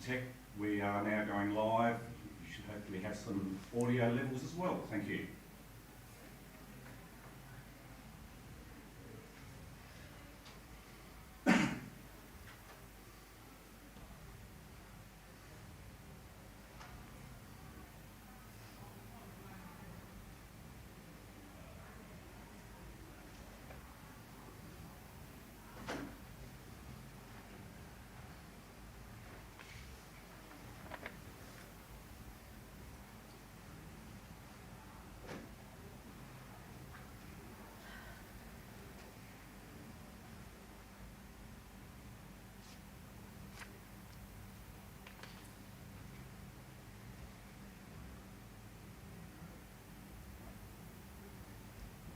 tech, we are now going live. You should hopefully have some audio levels as well. Thank you.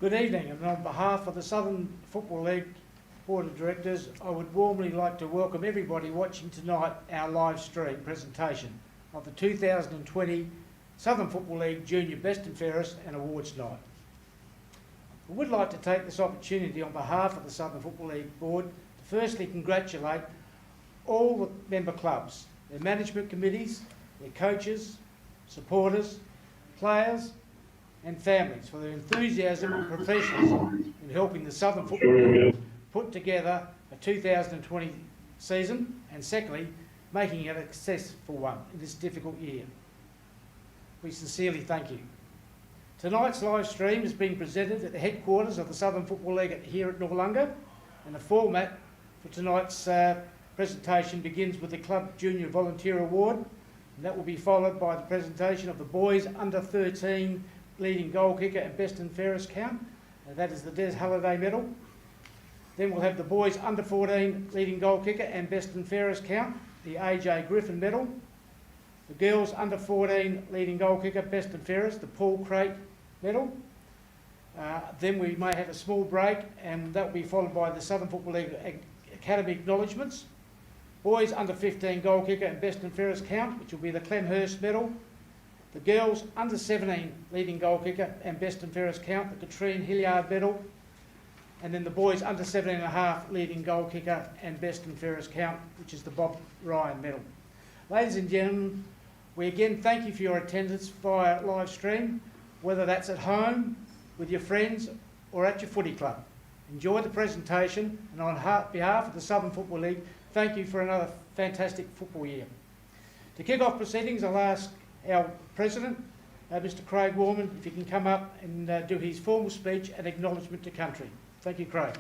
Good evening, and on behalf of the Southern Football League Board of Directors, I would warmly like to welcome everybody watching tonight our live stream presentation of the 2020 Southern Football League Junior Best and Fairest and Awards Night. I would like to take this opportunity on behalf of the Southern Football League Board to firstly congratulate all the member clubs, their management committees, their coaches, supporters, players and families for their enthusiasm and professionalism in helping the Southern Football League put together a 2020 season, and secondly, making it a successful one in this difficult year. We sincerely thank you. Tonight's live stream is being presented at the headquarters of the Southern Football League here at Noarlunga, and the format for tonight's presentation begins with the Club Junior Volunteer Award, and that will be followed by the presentation of the Boys Under 13 Leading Goal Kicker and Best and Fairest Count, and that is the Des Halliday Medal. Then we'll have the Boys Under 14 Leading Goal Kicker and Best and Fairest Count, the AJ Griffin Medal. The Girls Under 14 Leading Goal Kicker, Best and Fairest, the Paul Crate Medal. Then we may have a small break, and that will be followed by the Southern Football League Academy acknowledgements. Boys Under 15 Goal Kicker and Best and Fairest Count, which will be the Clem Hurst Medal. The Girls Under 17 Leading Goal Kicker and Best and Fairest Count, the Katrine Hilliard Medal. And then the Boys Under 17.5 Leading Goal Kicker and Best and Fairest Count, which is the Bob Ryan Medal. Ladies and gentlemen, we again thank you for your attendance via live stream, whether that's at home, with your friends, or at your footy club. Enjoy the presentation, and on behalf of the Southern Football League, thank you for another fantastic football year. To kick off proceedings, I'll ask our President, Mr Craig Warman, if he can come up and do his formal speech and acknowledgement to country. Thank you, Craig.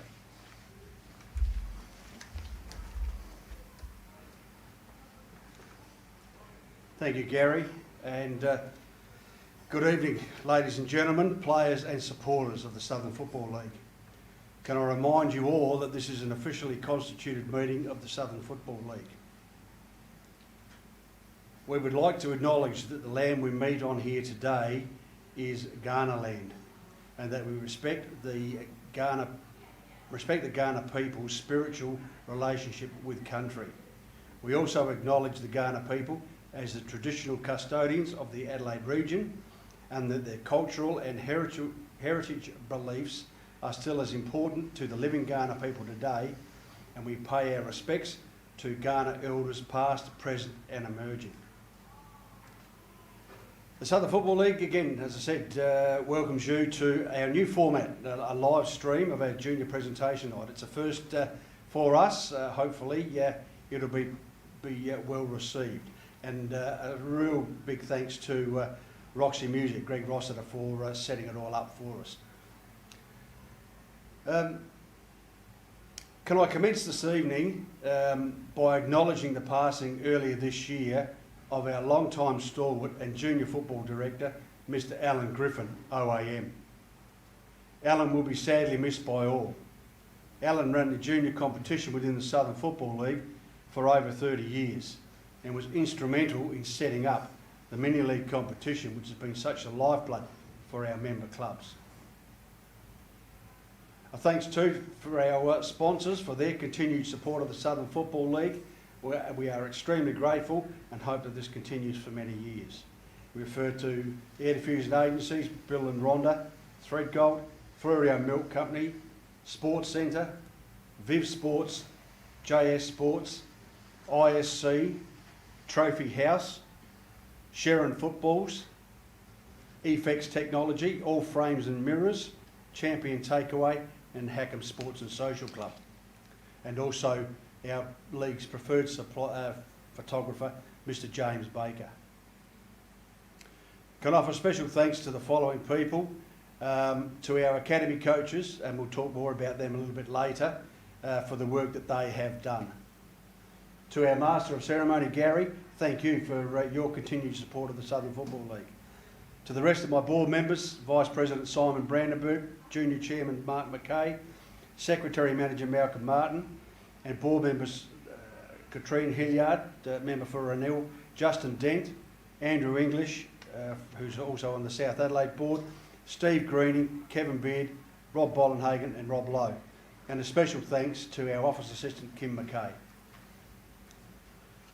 Thank you, Gary, and good evening, ladies and gentlemen, players and supporters of the Southern Football League. Can I remind you all that this is an officially constituted meeting of the Southern Football League. We would like to acknowledge that the land we meet on here today is Kaurna land, and that we respect the Kaurna people's spiritual relationship with country. We also acknowledge the Kaurna people as the traditional custodians of the Adelaide region, and that their cultural and heritage beliefs are still as important to the living Kaurna people today, and we pay our respects to Kaurna elders past, present and emerging. The Southern Football League, again, as I said, welcomes you to our new format, a live stream of our junior presentation night. It's a first for us. Hopefully it'll be well received. And a real big thanks to Roxy Music, Greg Rossiter, for setting it all up for us. Can I commence this evening by acknowledging the passing earlier this year of our long-time stalwart and junior football director, Mr Alan Griffin, OAM. Alan will be sadly missed by all. Alan ran the junior competition within the Southern Football League for over 30 years and was instrumental in setting up the mini-league competition, which has been such a lifeblood for our member clubs. A thanks too for our sponsors for their continued support of the Southern Football League. We are extremely grateful and hope that this continues for many years. We refer to Air Diffusion Agencies, Bill and Rhonda, Threadgold, Florio Milk Company, Sports Centre, Viv Sports, JS Sports, ISC, Trophy House, Sharon Footballs, Effects Technology, All Frames and Mirrors, Champion Takeaway and Hackham Sports and Social Club. And also our league's preferred photographer, Mr James Baker. Can I offer special thanks to the following people, to our academy coaches, and we'll talk more about them a little bit later, for the work that they have done. To our Master of Ceremony, Gary, thank you for your continued support of the Southern Football League. To the rest of my board members, Vice President Simon Brandenburg, Junior Chairman Mark McKay, Secretary Manager Malcolm Martin, and board members Katrine Hilliard, member for Renewal, Justin Dent, Andrew English, who's also on the South Adelaide board, Steve Greening, Kevin Beard, Rob Bollenhagen and Rob Lowe. And a special thanks to our Office Assistant Kim McKay.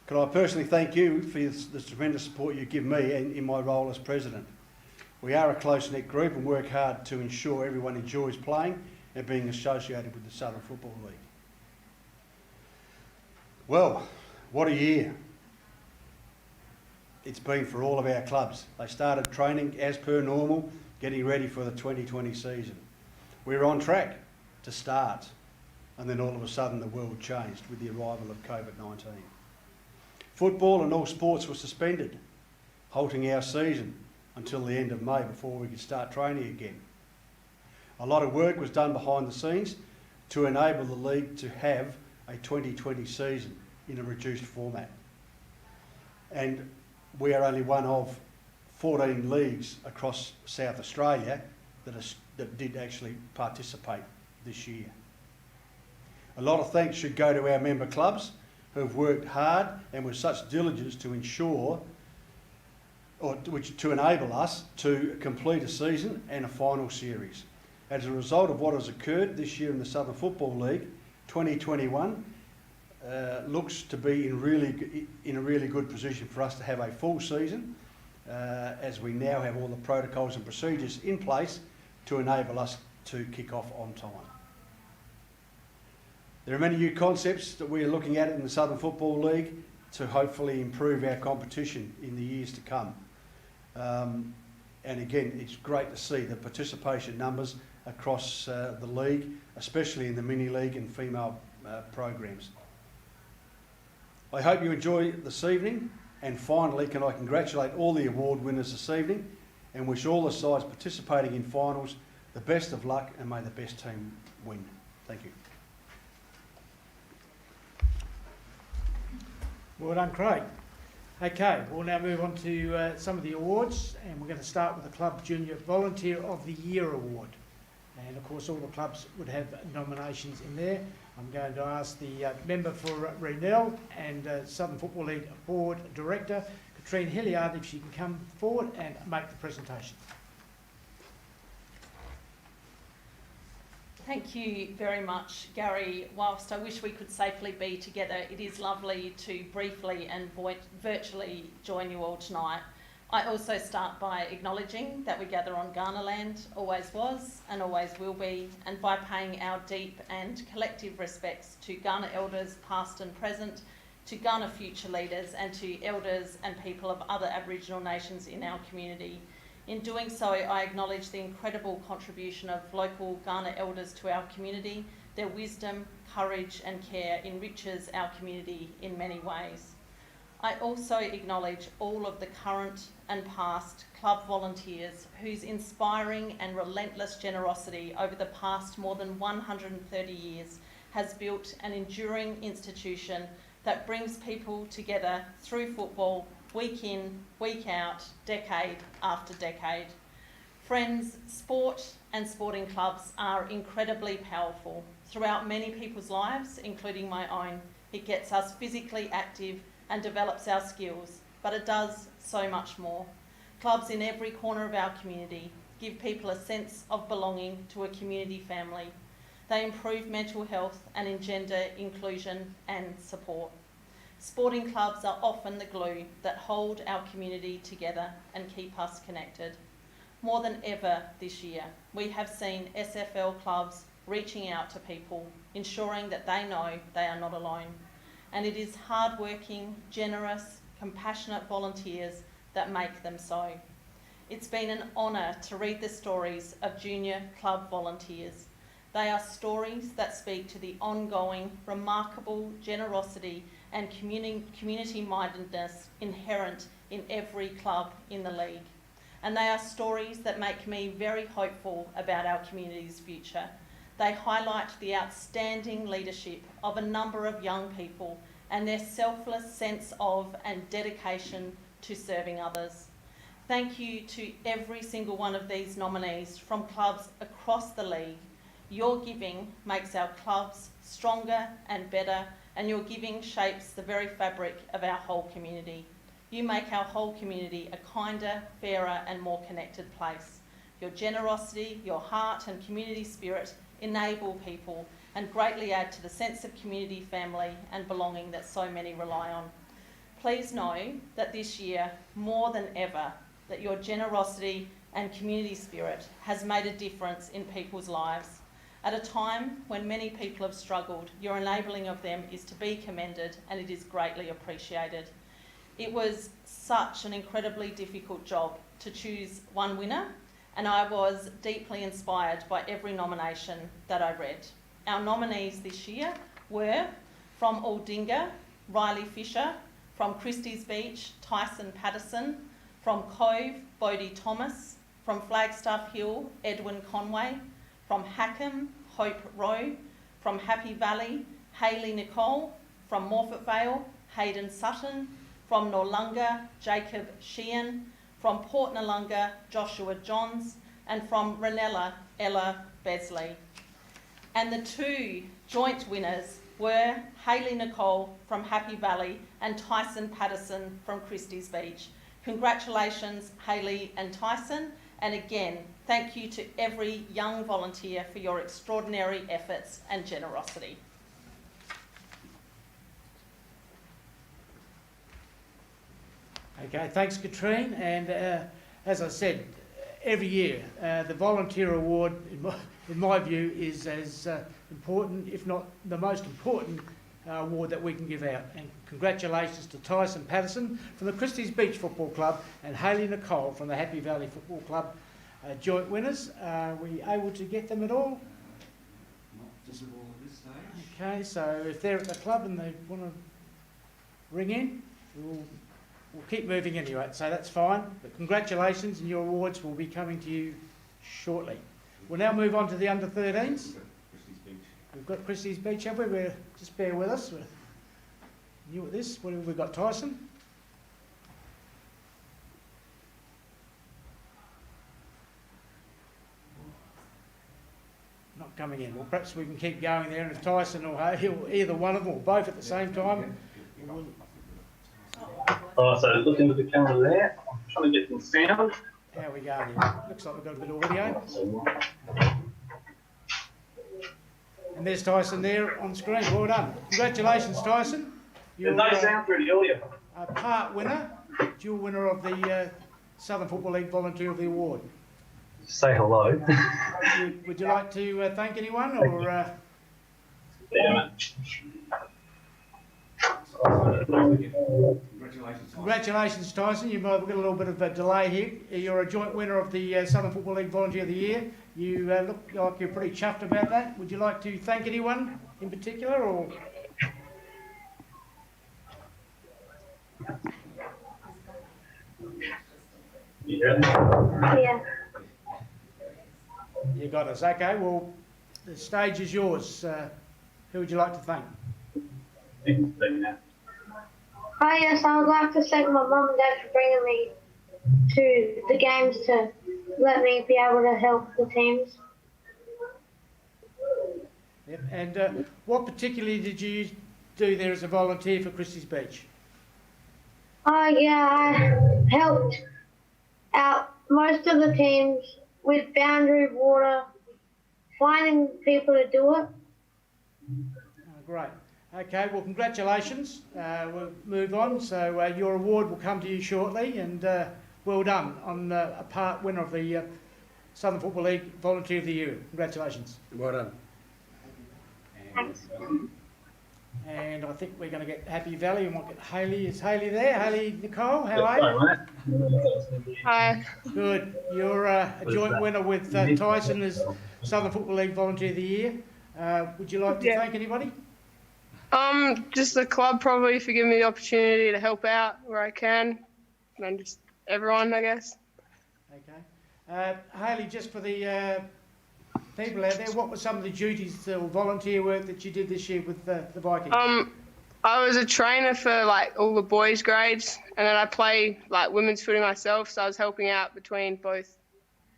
Can I personally thank you for the tremendous support you give me in my role as President. We are a close-knit group and work hard to ensure everyone enjoys playing and being associated with the Southern Football League. Well, what a year it's been for all of our clubs. They started training as per normal, getting ready for the 2020 season. We were on track to start, and then all of a sudden the world changed with the arrival of COVID-19. Football and all sports were suspended, halting our season until the end of May before we could start training again. A lot of work was done behind the scenes to enable the league to have a 2020 season in a reduced format. And we are only one of 14 leagues across South Australia that did actually participate this year. A lot of thanks should go to our member clubs who have worked hard and with such diligence to ensure, or to enable us to complete a season and a final series. As a result of what has occurred this year in the Southern Football League, 2021 looks to be in a really good position for us to have a full season, as we now have all the protocols and procedures in place to enable us to kick off on time. There are many new concepts that we are looking at in the Southern Football League to hopefully improve our competition in the years to come. And again, it's great to see the participation numbers across the league, especially in the mini-league and female programs. I hope you enjoy this evening, and finally can I congratulate all the award winners this evening and wish all the sides participating in finals the best of luck, and may the best team win. Thank you. Well done, Craig. Okay, we'll now move on to some of the awards, and we're going to start with the Club Junior Volunteer of the Year Award. And of course all the clubs would have nominations in there. I'm going to ask the member for Renell and Southern Football League Board Director, Katrine Hilliard, if she can come forward and make the presentation. Thank you very much, Gary. Whilst I wish we could safely be together, it is lovely to briefly and virtually join you all tonight. I also start by acknowledging that we gather on Kaurna land, always was and always will be, and by paying our deep and collective respects to Kaurna elders past and present, to Kaurna future leaders and to elders and people of other Aboriginal nations in our community. In doing so, I acknowledge the incredible contribution of local Kaurna elders to our community. Their wisdom, courage and care enriches our community in many ways. I also acknowledge all of the current and past club volunteers whose inspiring and relentless generosity over the past more than 130 years has built an enduring institution that brings people together through football, week in, week out, decade after decade. Friends, sport and sporting clubs are incredibly powerful. Throughout many people's lives, including my own, it gets us physically active and develops our skills, but it does so much more. Clubs in every corner of our community give people a sense of belonging to a community family. They improve mental health and engender inclusion and support. Sporting clubs are often the glue that hold our community together and keep us connected. More than ever this year, we have seen SFL clubs reaching out to people, ensuring that they know they are not alone. And it is hard-working, generous, compassionate volunteers that make them so. It's been an honour to read the stories of junior club volunteers. They are stories that speak to the ongoing, remarkable generosity and community-mindedness inherent in every club in the league. And they are stories that make me very hopeful about our community's future. They highlight the outstanding leadership of a number of young people and their selfless sense of and dedication to serving others. Thank you to every single one of these nominees from clubs across the league. Your giving makes our clubs stronger and better, and your giving shapes the very fabric of our whole community. You make our whole community a kinder, fairer and more connected place. Your generosity, your heart and community spirit enable people and greatly add to the sense of community, family and belonging that so many rely on. Please know that this year, more than ever, that your generosity and community spirit has made a difference in people's lives. At a time when many people have struggled, your enabling of them is to be commended and it is greatly appreciated. It was such an incredibly difficult job to choose one winner, and I was deeply inspired by every nomination that I read. Our nominees this year were from Aldinga, Riley Fisher, from Christie's Beach, Tyson Patterson, from Cove, Bodie Thomas, from Flagstaff Hill, Edwin Conway, from Hackham, Hope Rowe, from Happy Valley, Hayley Nicole, from Morfett Vale, Hayden Sutton, from Noarlunga, Jacob Sheehan, from Port Noarlunga, Joshua Johns, and from Ranella, Ella Besley. And the two joint winners were Hayley Nicole from Happy Valley and Tyson Patterson from Christie's Beach. Congratulations, Hayley and Tyson, and again, thank you to every young volunteer for your extraordinary efforts and generosity. Okay, thanks Katrine, and as I said, every year the Volunteer Award, in my view, is as important, if not the most important award that we can give out. And congratulations to Tyson Patterson from the Christie's Beach Football Club and Hayley Nicole from the Happy Valley Football Club, joint winners. Were you able to get them at all? Not visible at this stage. Okay, so if they're at the club and they want to ring in, we'll keep moving anyway, so that's fine. But congratulations, and your awards will be coming to you shortly. We'll now move on to the under-13s. We've got Christie's Beach, have we? Just bear with us. We're new at this. What have we got, Tyson? Not coming in. Well, perhaps we can keep going there, and if Tyson or either one of them or both at the same time. Oh, so looking at the camera there, I'm trying to get some sound. How we going here? Looks like we've got a bit of video. And there's Tyson there on screen. Well done. Congratulations, Tyson. There's no sound pretty earlier. Part winner, dual winner of the Southern Football League Volunteer of the Award. Say hello. Would you like to thank anyone, or? Damn it. Congratulations, Tyson. You might have got a little bit of a delay here. You're a joint winner of the Southern Football League Volunteer of the Year. You look like you're pretty chuffed about that. Would you like to thank anyone in particular, or? Yeah. You got us. Okay, well, the stage is yours. Who would you like to thank? Hi, yes, I would like to thank my mum and dad for bringing me to the games to let me be able to help the teams. Yep. And what particularly did you do there as a volunteer for Christie's Beach? Yeah, I helped out most of the teams with boundary water, finding people to do it. Great. Okay, well, congratulations. We'll move on. So your award will come to you shortly, and well done on a part winner of the Southern Football League Volunteer of the Year. Congratulations. Well done. Thanks. And I think we're going to get Happy Valley and we'll get Hayley. Is Hayley there? Hayley Nicole, how are you? Hi. Good. You're a joint winner with Tyson as Southern Football League Volunteer of the Year. Would you like to thank anybody? Just the club probably for giving me the opportunity to help out where I can, and just everyone, I guess. Okay. Hayley, just for the people out there, what were some of the duties or volunteer work that you did this year with the Vikings? I was a trainer for like all the boys' grades, and then I play like women's footy myself, so I was helping out between both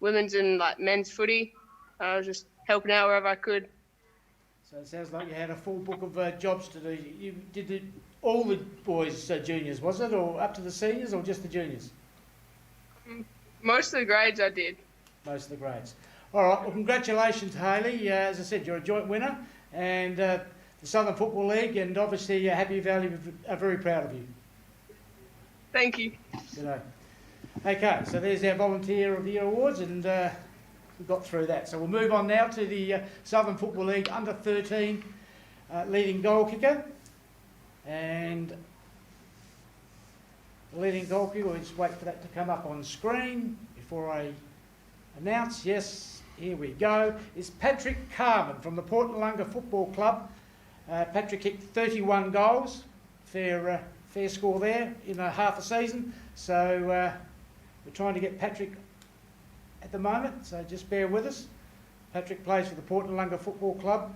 women's and like men's footy. I was just helping out wherever I could. So it sounds like you had a full book of jobs to do. You did all the boys' juniors, was it, or up to the seniors, or just the juniors? Most of the grades I did. Most of the grades. All right, well, congratulations, Hayley. As I said, you're a joint winner, and the Southern Football League and obviously Happy Valley are very proud of you. Thank you. Good day. Okay, so there's our Volunteer of the Year awards, and we got through that. So we'll move on now to the Southern Football League under 13 leading goal kicker. And the leading goal kicker, we'll just wait for that to come up on screen before I announce. Yes, here we go. It's Patrick Carmen from the Port Nalunga Football Club. Patrick kicked 31 goals. Fair score there in half a season. So we're trying to get Patrick at the moment, so just bear with us. Patrick plays for the Port Nalunga Football Club,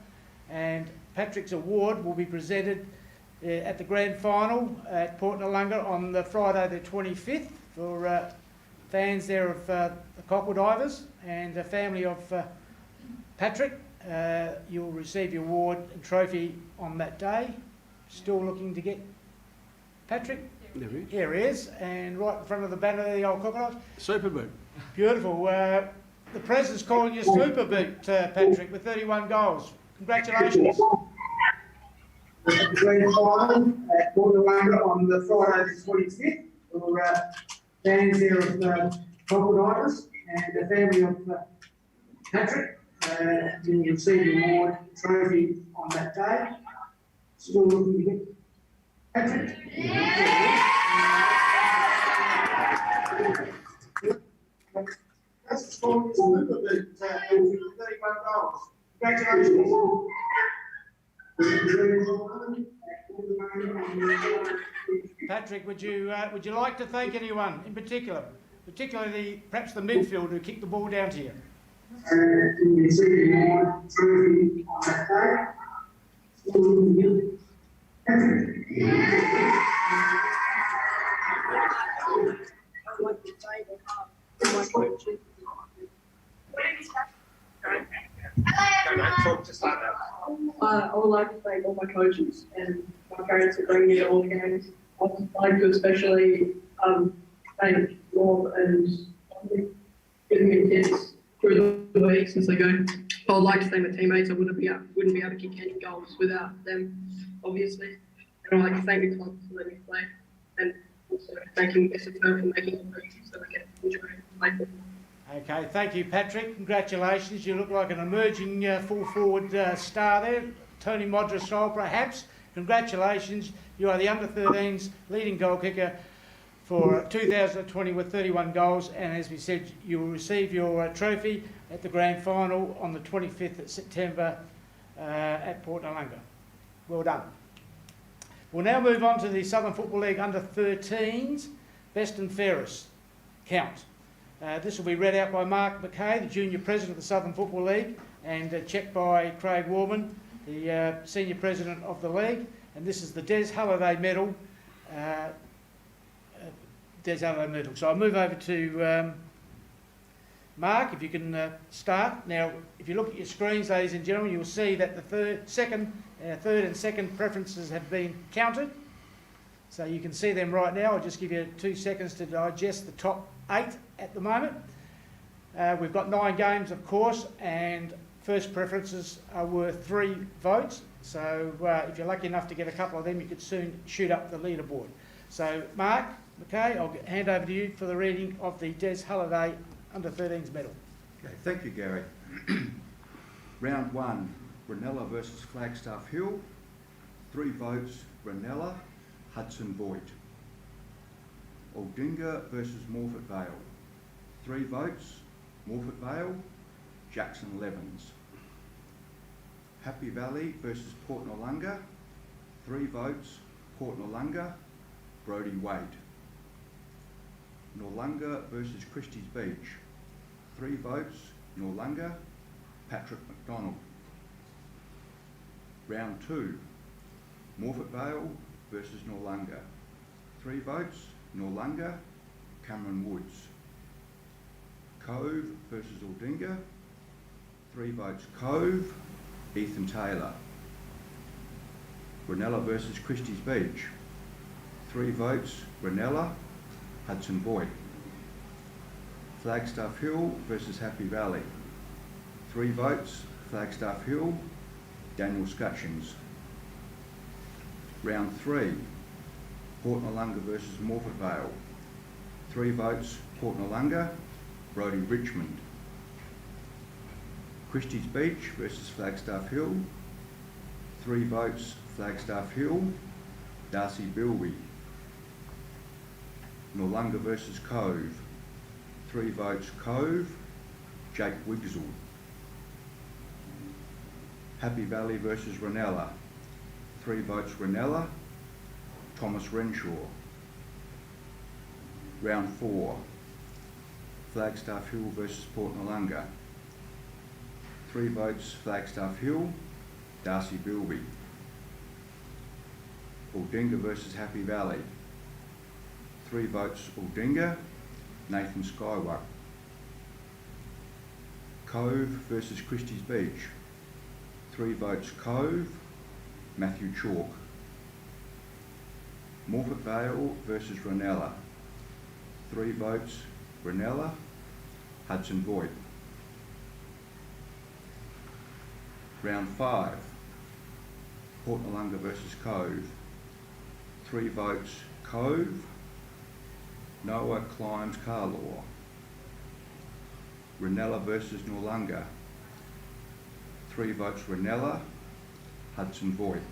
and Patrick's award will be presented at the grand final at Port Nalunga on the Friday the 25th for fans there of the Cockwood Divers and the family of Patrick. You'll receive your award and trophy on that day. Still looking to get Patrick? There he is. Here he is, and right in front of the banner there, the old crocodiles. Super boot. Beautiful. The President's calling you super boot, Patrick, with 31 goals. Congratulations. The grand final at Port Nalunga on the Friday the 25th for fans there of Crocodiles and the family of Patrick. You will receive the award trophy on that day. Still looking to get Patrick. That's the score. It's a super boot, 31 goals. Congratulations. Patrick, would you like to thank anyone in particular, particularly perhaps the midfielder who kicked the ball down to you? I would like to thank all my coaches and my parents for bringing me to all the games. I would like to especially thank Rob and giving me tips through the week since they go. I would like to thank the teammates. I wouldn't be able to kick any goals without them, obviously. And I'd like to thank the club for letting me play, and also thanking SFL for making it so I can enjoy my football. Okay, thank you, Patrick. Congratulations. You look like an emerging full forward star there. Tony Modra style, perhaps. Congratulations. You are the under-13s leading goal kicker for 2020 with 31 goals. And as we said, you will receive your trophy at the grand final on the 25th of September at Port Nalunga. Well done. We'll now move on to the Southern Football League under-13s, best and fairest count. This will be read out by Mark McKay, the Junior President of the Southern Football League, and checked by Craig Warman, the Senior President of the League. And this is the Des Halliday Medal. Des Halliday Medal. So I'll move over to Mark, if you can start. Now, if you look at your screens, ladies and gentlemen, you'll see that the third and second preferences have been counted. So you can see them right now. I'll just give you 2 seconds to digest the top 8 at the moment. We've got 9 games, of course, and first preferences are worth 3 votes. So if you're lucky enough to get a couple of them, you could soon shoot up the leaderboard. So Mark McKay, I'll hand over to you for the reading of the Des Halliday Under-13s medal. Okay, thank you, Gary. Round 1, Brunella versus Flagstaff Hill. 3 votes, Ranella, Hudson Voigt. Aldinga versus Morford Vale. 3 votes, Morford Vale, Jackson Levens. Happy Valley versus Port Noarlunga. 3 votes, Port Noarlunga, Brodie Wade. Noarlunga versus Christie's Beach. 3 votes, Noarlunga, Patrick McDonald. Round 2, Morford Vale versus Noarlunga. 3 votes, Noarlunga, Cameron Woods. Cove versus Aldinga. 3 votes, Cove, Ethan Taylor. Ranella versus Christie's Beach. 3 votes, Ranella, Hudson Voigt. Flagstaff Hill versus Happy Valley. 3 votes, Flagstaff Hill, Daniel Scutchins. Round 3, Port Noarlunga versus Morford Vale. 3 votes, Port Noarlunga, Brodie Richmond. Christie's Beach versus Flagstaff Hill. 3 votes, Flagstaff Hill, Darcy Bilby. Noarlunga versus Cove. 3 votes, Cove, Jake Wigsell. Happy Valley versus Ranella. 3 votes, Ranella, Thomas Renshaw. Round 4, Flagstaff Hill versus Port Noarlunga. 3 votes, Flagstaff Hill, Darcy Bilby. Aldinga versus Happy Valley. 3 votes, Aldinga, Nathan Skywalk. Cove versus Christie's Beach. 3 votes, Cove, Matthew Chalk. Morford Vale versus Ranella. 3 votes, Ranella, Hudson Voigt. Round 5, Port Noarlunga versus Cove. 3 votes, Cove, Noah Climbs Carlaw. Ranella versus Noarlunga. 3 votes, Ranella, Hudson Voigt.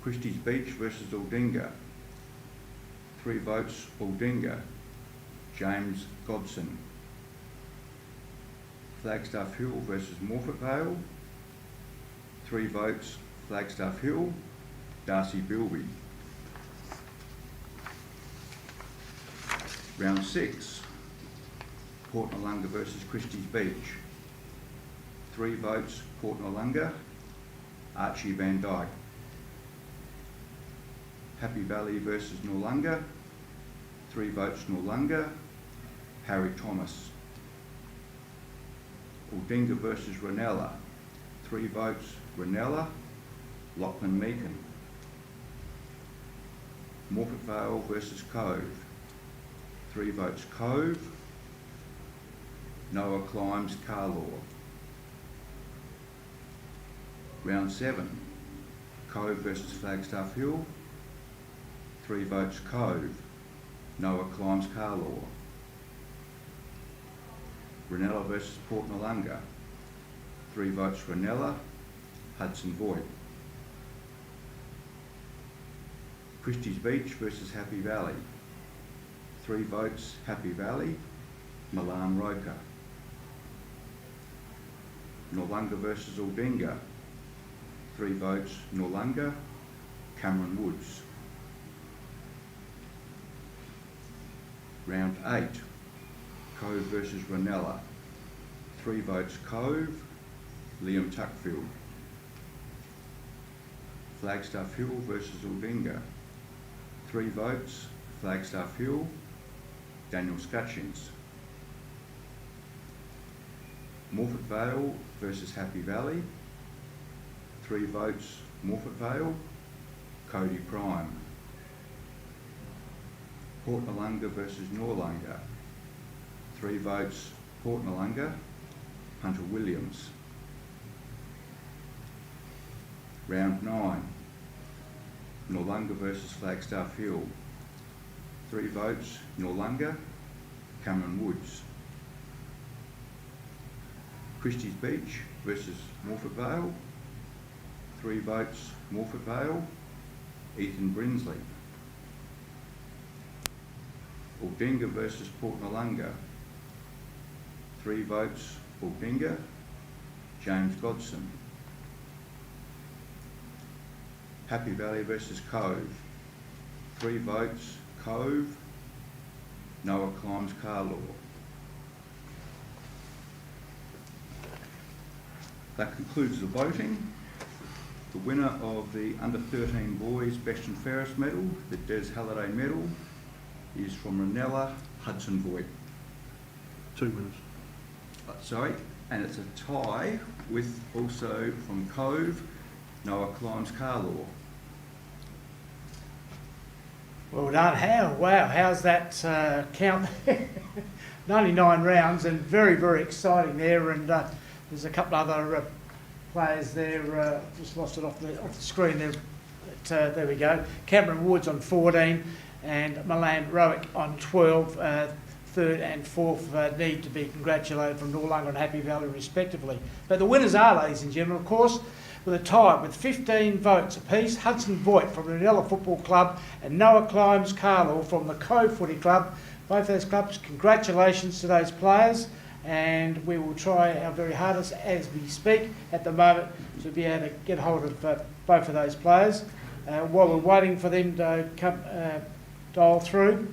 Christie's Beach versus Aldinga. 3 votes, Aldinga, James Godson. Flagstaff Hill versus Morford Vale. 3 votes, Flagstaff Hill, Darcy Bilby. Round 6, Port Noarlunga versus Christie's Beach. 3 votes, Port Noarlunga, Archie Van Dyke. Happy Valley versus Noarlunga. 3 votes, Noarlunga, Harry Thomas. Aldinga versus Ranella. 3 votes, Ranella, Lachlan Meakin. Morford Vale versus Cove. 3 votes, Cove, Noah Climbs Carlaw. Round 7, Cove versus Flagstaff Hill. 3 votes, Cove, Noah Climbs Carlaw. Ranella versus Port Noarlunga. 3 votes, Ranella, Hudson Voigt. Christie's Beach versus Happy Valley. 3 votes, Happy Valley, Milan Roker. Noarlunga versus Aldinga. 3 votes, Noarlunga, Cameron Woods. Round 8, Cove versus Ranella. 3 votes, Cove, Liam Tuckfield. Flagstaff Hill versus Aldinga. 3 votes, Flagstaff Hill, Daniel Scutchins. Morford Vale versus Happy Valley. 3 votes, Morford Vale, Cody Prime. Port Noarlunga versus Noarlunga. 3 votes, Port Noarlunga, Hunter Williams. Round 9, Noarlunga versus Flagstaff Hill. 3 votes, Noarlunga, Cameron Woods. Christie's Beach versus Morford Vale. 3 votes, Morford Vale, Ethan Brinsley. Aldinga versus Port Noarlunga, 3 votes, Aldinga, James Godson. Happy Valley versus Cove, 3 votes, Cove, Noah Climbs Carlaw. That concludes the voting. The winner of the Under 13 Boys Best and Fairest Medal, the Des Halliday Medal, is from Ranella Hudson Voigt. 2 winners. Sorry, and it's a tie with also from Cove, Noah Climbs Carlaw. Well done. How's that count? 99 rounds and very, very exciting there. And there's a couple other players there. Just lost it off the screen there. But, there we go. Cameron Woods on 14 and Milan Rowick on 12. Third and fourth need to be congratulated from Noarlunga and Happy Valley respectively. But the winners are, ladies and gentlemen, of course, with a tie with 15 votes apiece, Hudson Voigt from Ranella Football Club and Noah Climbs Carlaw from the Cove Footy Club. Both those clubs, congratulations to those players, and we will try our very hardest as we speak at the moment to be able to get hold of both of those players. While we're waiting for them to come dial through,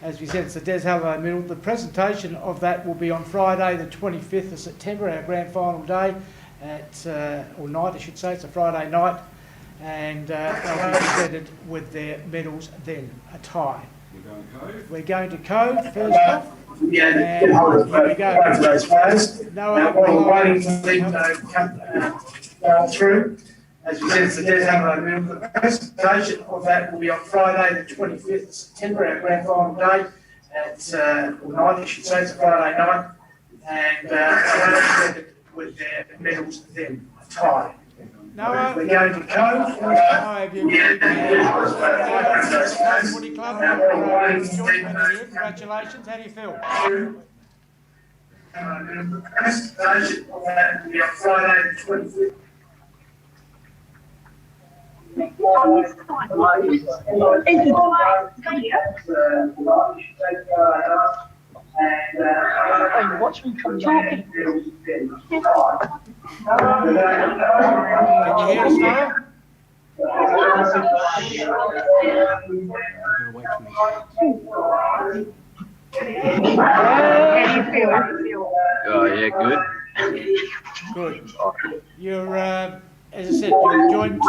as we said, it's the Des Halliday Medal. The presentation of that will be on Friday the 25th of September, our grand final day, or night I should say, it's a Friday night, and they'll be presented with their medals then, a tie. We're going to Cove first off. Yeah, and get hold of here we go. both of those players. No, While we're waiting for them to come through, as we said, it's the Des Halliday Medal. The presentation of that will be on Friday the 25th of September, our grand final day, or night I should say, it's a Friday night, and presented with their medals then, a tie. Noah, We're going to Cove. have you Footy Club? Congratulations, how do you feel? The presentation of that will be on Friday the 25th. Watch me come talking. Can you hear us, Noah? Oh yeah, good. Good. You're, as I said, you've joined Des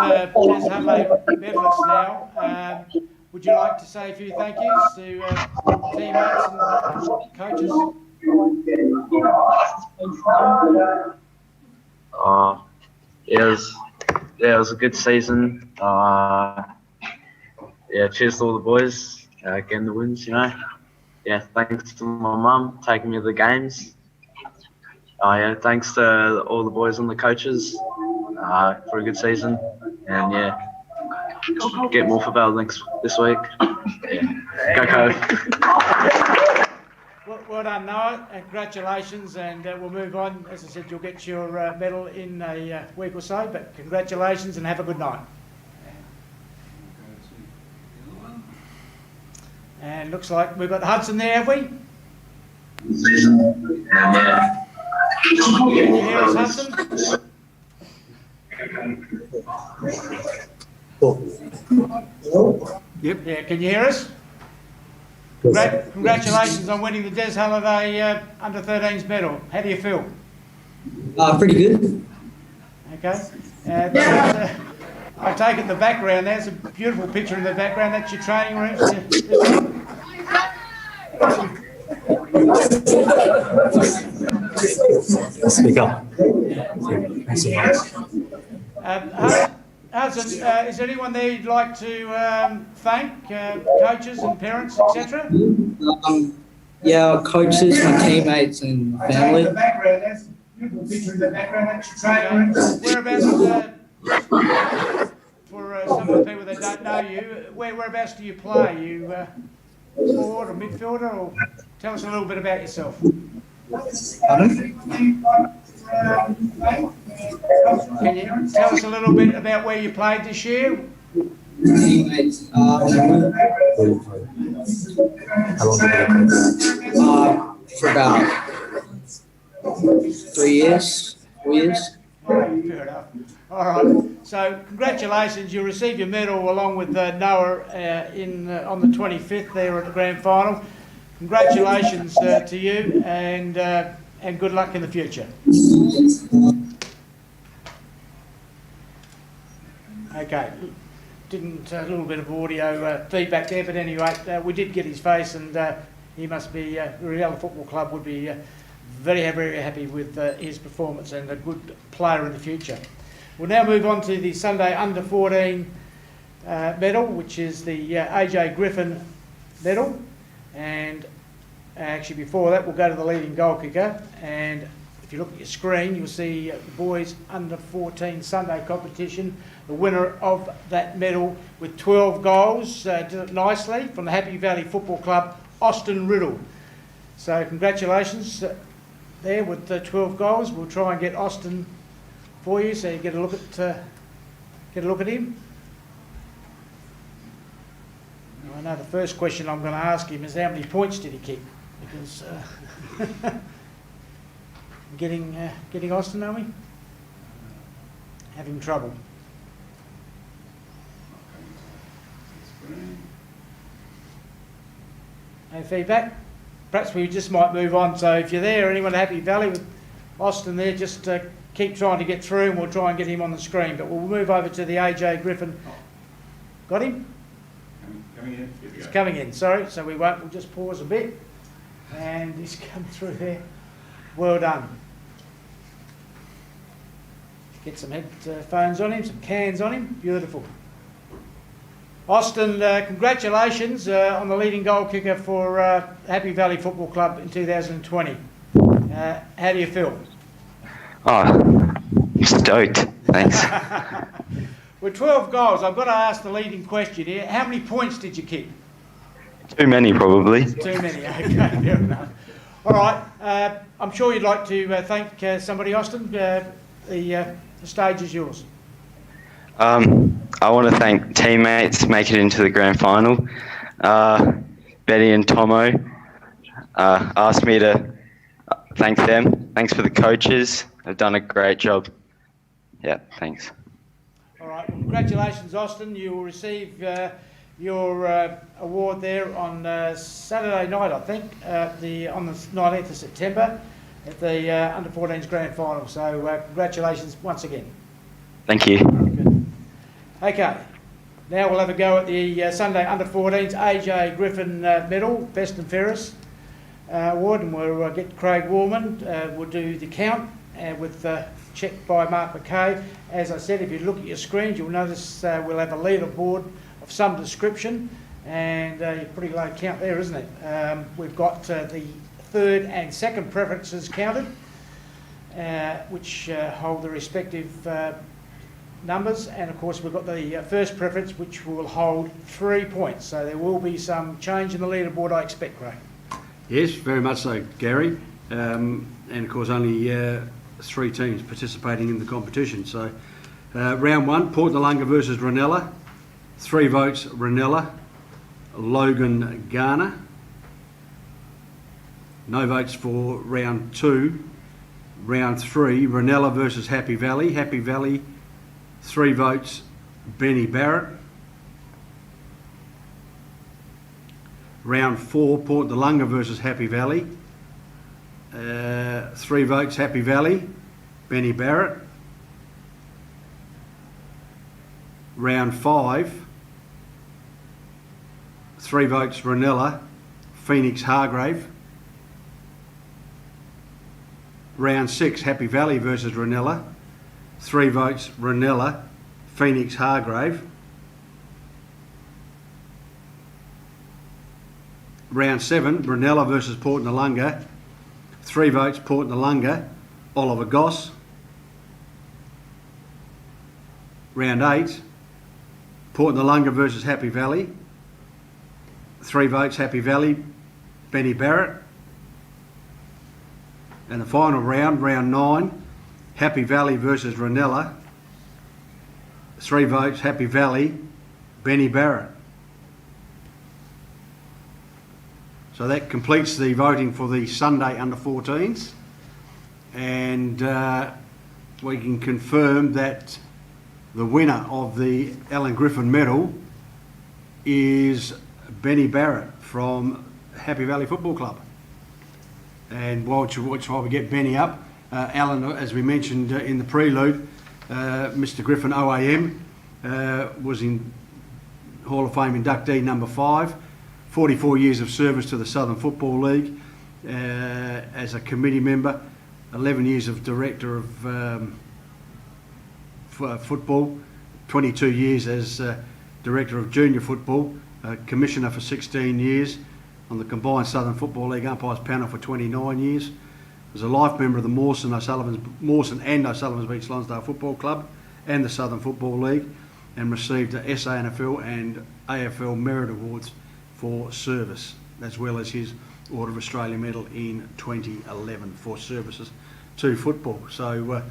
Halliday medalists now. Would you like to say a few thank yous to teammates and coaches? It was a good season. Cheers to all the boys getting the wins. Thanks to my mum taking me to the games. Thanks to all the boys and the coaches for a good season, and get more for Vale this week. Go Cove. Well done, Noah, and congratulations, and we'll move on. As I said, you'll get your medal in a week or so, but congratulations and have a good night. And looks like we've got Hudson there, have we? Can you hear us, Hudson? Yep. Yeah, can you hear us? Congratulations on winning the Des Halliday Under 13s medal. How do you feel? Pretty good. Okay. I take it the background, there's a beautiful picture in the background. That's your training room. Speak up. Hudson, is there anyone there you'd like to thank, coaches and parents, etc.? Our coaches, my teammates, and family. The background, that's a beautiful picture in the background. That's your training room. Whereabouts, for some of the people that don't know you, whereabouts do you play? You forward or midfielder, or tell us a little bit about yourself. Pardon? Can you tell us a little bit about where you played this year? Teammates, for about 3 years, 4 years. Fair enough. All right. So congratulations. You receive your medal along with Noah on the 25th there at the grand final. Congratulations to you and good luck in the future. Okay. Didn't a little bit of audio feedback there, but anyway, we did get his face, and he must be Real Football Club would be very, very happy with his performance and a good player in the future. We'll now move on to the Sunday Under 14 medal, which is the AJ Griffin medal, and actually before that we'll go to the leading goal kicker. And if you look at your screen, you'll see the boys Under 14 Sunday competition. The winner of that medal with 12 goals, did it nicely, from the Happy Valley Football Club, Austin Riddle. So congratulations there with 12 goals. We'll try and get Austin for you, so you get a look at him. I know the first question I'm going to ask him is how many points did he kick? Because getting Austin, are we? Having trouble. No feedback? Perhaps we just might move on. So if you're there, anyone at Happy Valley with Austin there, just keep trying to get through and we'll try and get him on the screen. But we'll move over to the AJ Griffin. Got him? Coming in. He's coming in, sorry. So we'll just pause a bit. And he's come through there. Well done. Get some headphones on him, some cans on him. Beautiful. Austin, congratulations on the leading goal kicker for Happy Valley Football Club in 2020. How do you feel? Oh, I'm stoked. Thanks. With 12 goals, I've got to ask the leading question here. How many points did you kick? Too many, probably. Too many, okay, fair enough. All right, I'm sure you'd like to thank somebody, Austin. The stage is yours. I want to thank teammates make it into the grand final. Betty and Tomo asked me to thank them. Thanks for the coaches. They've done a great job. Yeah, thanks. All right, well, congratulations, Austin. You will receive your award there on Saturday night, I think, on the 19th of September at the Under 14s grand final. So congratulations once again. Thank you. Okay, now we'll have a go at the Sunday Under 14s AJ Griffin medal, best and fairest award, and we'll get Craig Warman. We'll do the count with checked by Mark McKay. As I said, if you look at your screens, you'll notice we'll have a leaderboard of some description, and a pretty low count there, isn't it? We've got the third and second preferences counted, which hold the respective numbers, and of course we've got the first preference, which will hold 3 points. So there will be some change in the leaderboard, I expect, Craig. Yes, very much so, Gary. And of course only 3 teams participating in the competition. So round 1, Port Nalunga versus Ranella. 3 votes Ranella. Logan Garner. No votes for round 2. Round 3, Ranella versus Happy Valley. Happy Valley, 3 votes Benny Barrett. Round 4, Port Nalunga versus Happy Valley. 3 votes Happy Valley, Benny Barrett. Round 5, 3 votes Ranella, Phoenix Hargrave. Round 6, Happy Valley versus Ranella. 3 votes Ranella, Phoenix Hargrave. Round 7, Ranella versus Port Nalunga. 3 votes Port Nalunga, Oliver Goss. Round 8, Port Nalunga versus Happy Valley. 3 votes Happy Valley, Benny Barrett. And the final round, round 9, Happy Valley versus Ranella. 3 votes, Happy Valley, Benny Barrett. So that completes the voting for the Sunday under 14s, and we can confirm that the winner of the Alan Griffin medal is Benny Barrett from Happy Valley Football Club. And while we get Benny up, Alan, as we mentioned in the prelude, Mr. Griffin OAM was in Hall of Fame inductee number 5. 44 years of service to the Southern Football League as a committee member, 11 years of director of football, 22 years as director of junior football, commissioner for 16 years on the combined Southern Football League umpires panel for 29 years. Was a life member of the Mawson and O'Sullivan's Beach Lonsdale Football Club and the Southern Football League, and received the SANFL and AFL Merit Awards for service, as well as his Order of Australia Medal in 2011 for services to football. So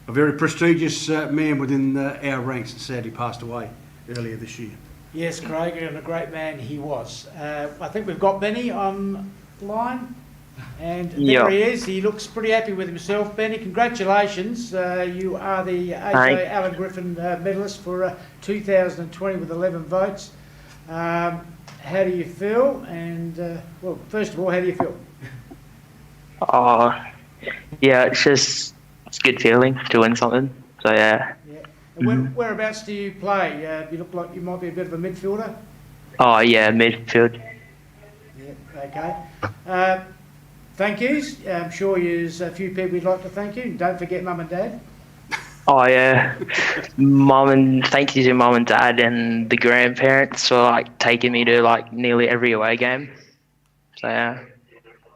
a very prestigious man within our ranks, and sadly passed away earlier this year. Yes, Craig, and a great man he was. I think we've got Benny online, and there he is. He looks pretty happy with himself. Benny, congratulations. You are the AJ Alan Griffin medalist for 2020 with 11 votes. How do you feel? And, well, first of all, how do you feel? Yeah, it's a good feeling to win something. So, yeah. And whereabouts do you play? You look like you might be a bit of a midfielder. Oh, yeah, midfield. Yeah, okay. Thank yous. I'm sure there's a few people you'd like to thank you. And don't forget Mum and Dad. Oh, yeah. Thank you to Mum and Dad and the grandparents for, like, taking me to, like, nearly every away game. So, yeah.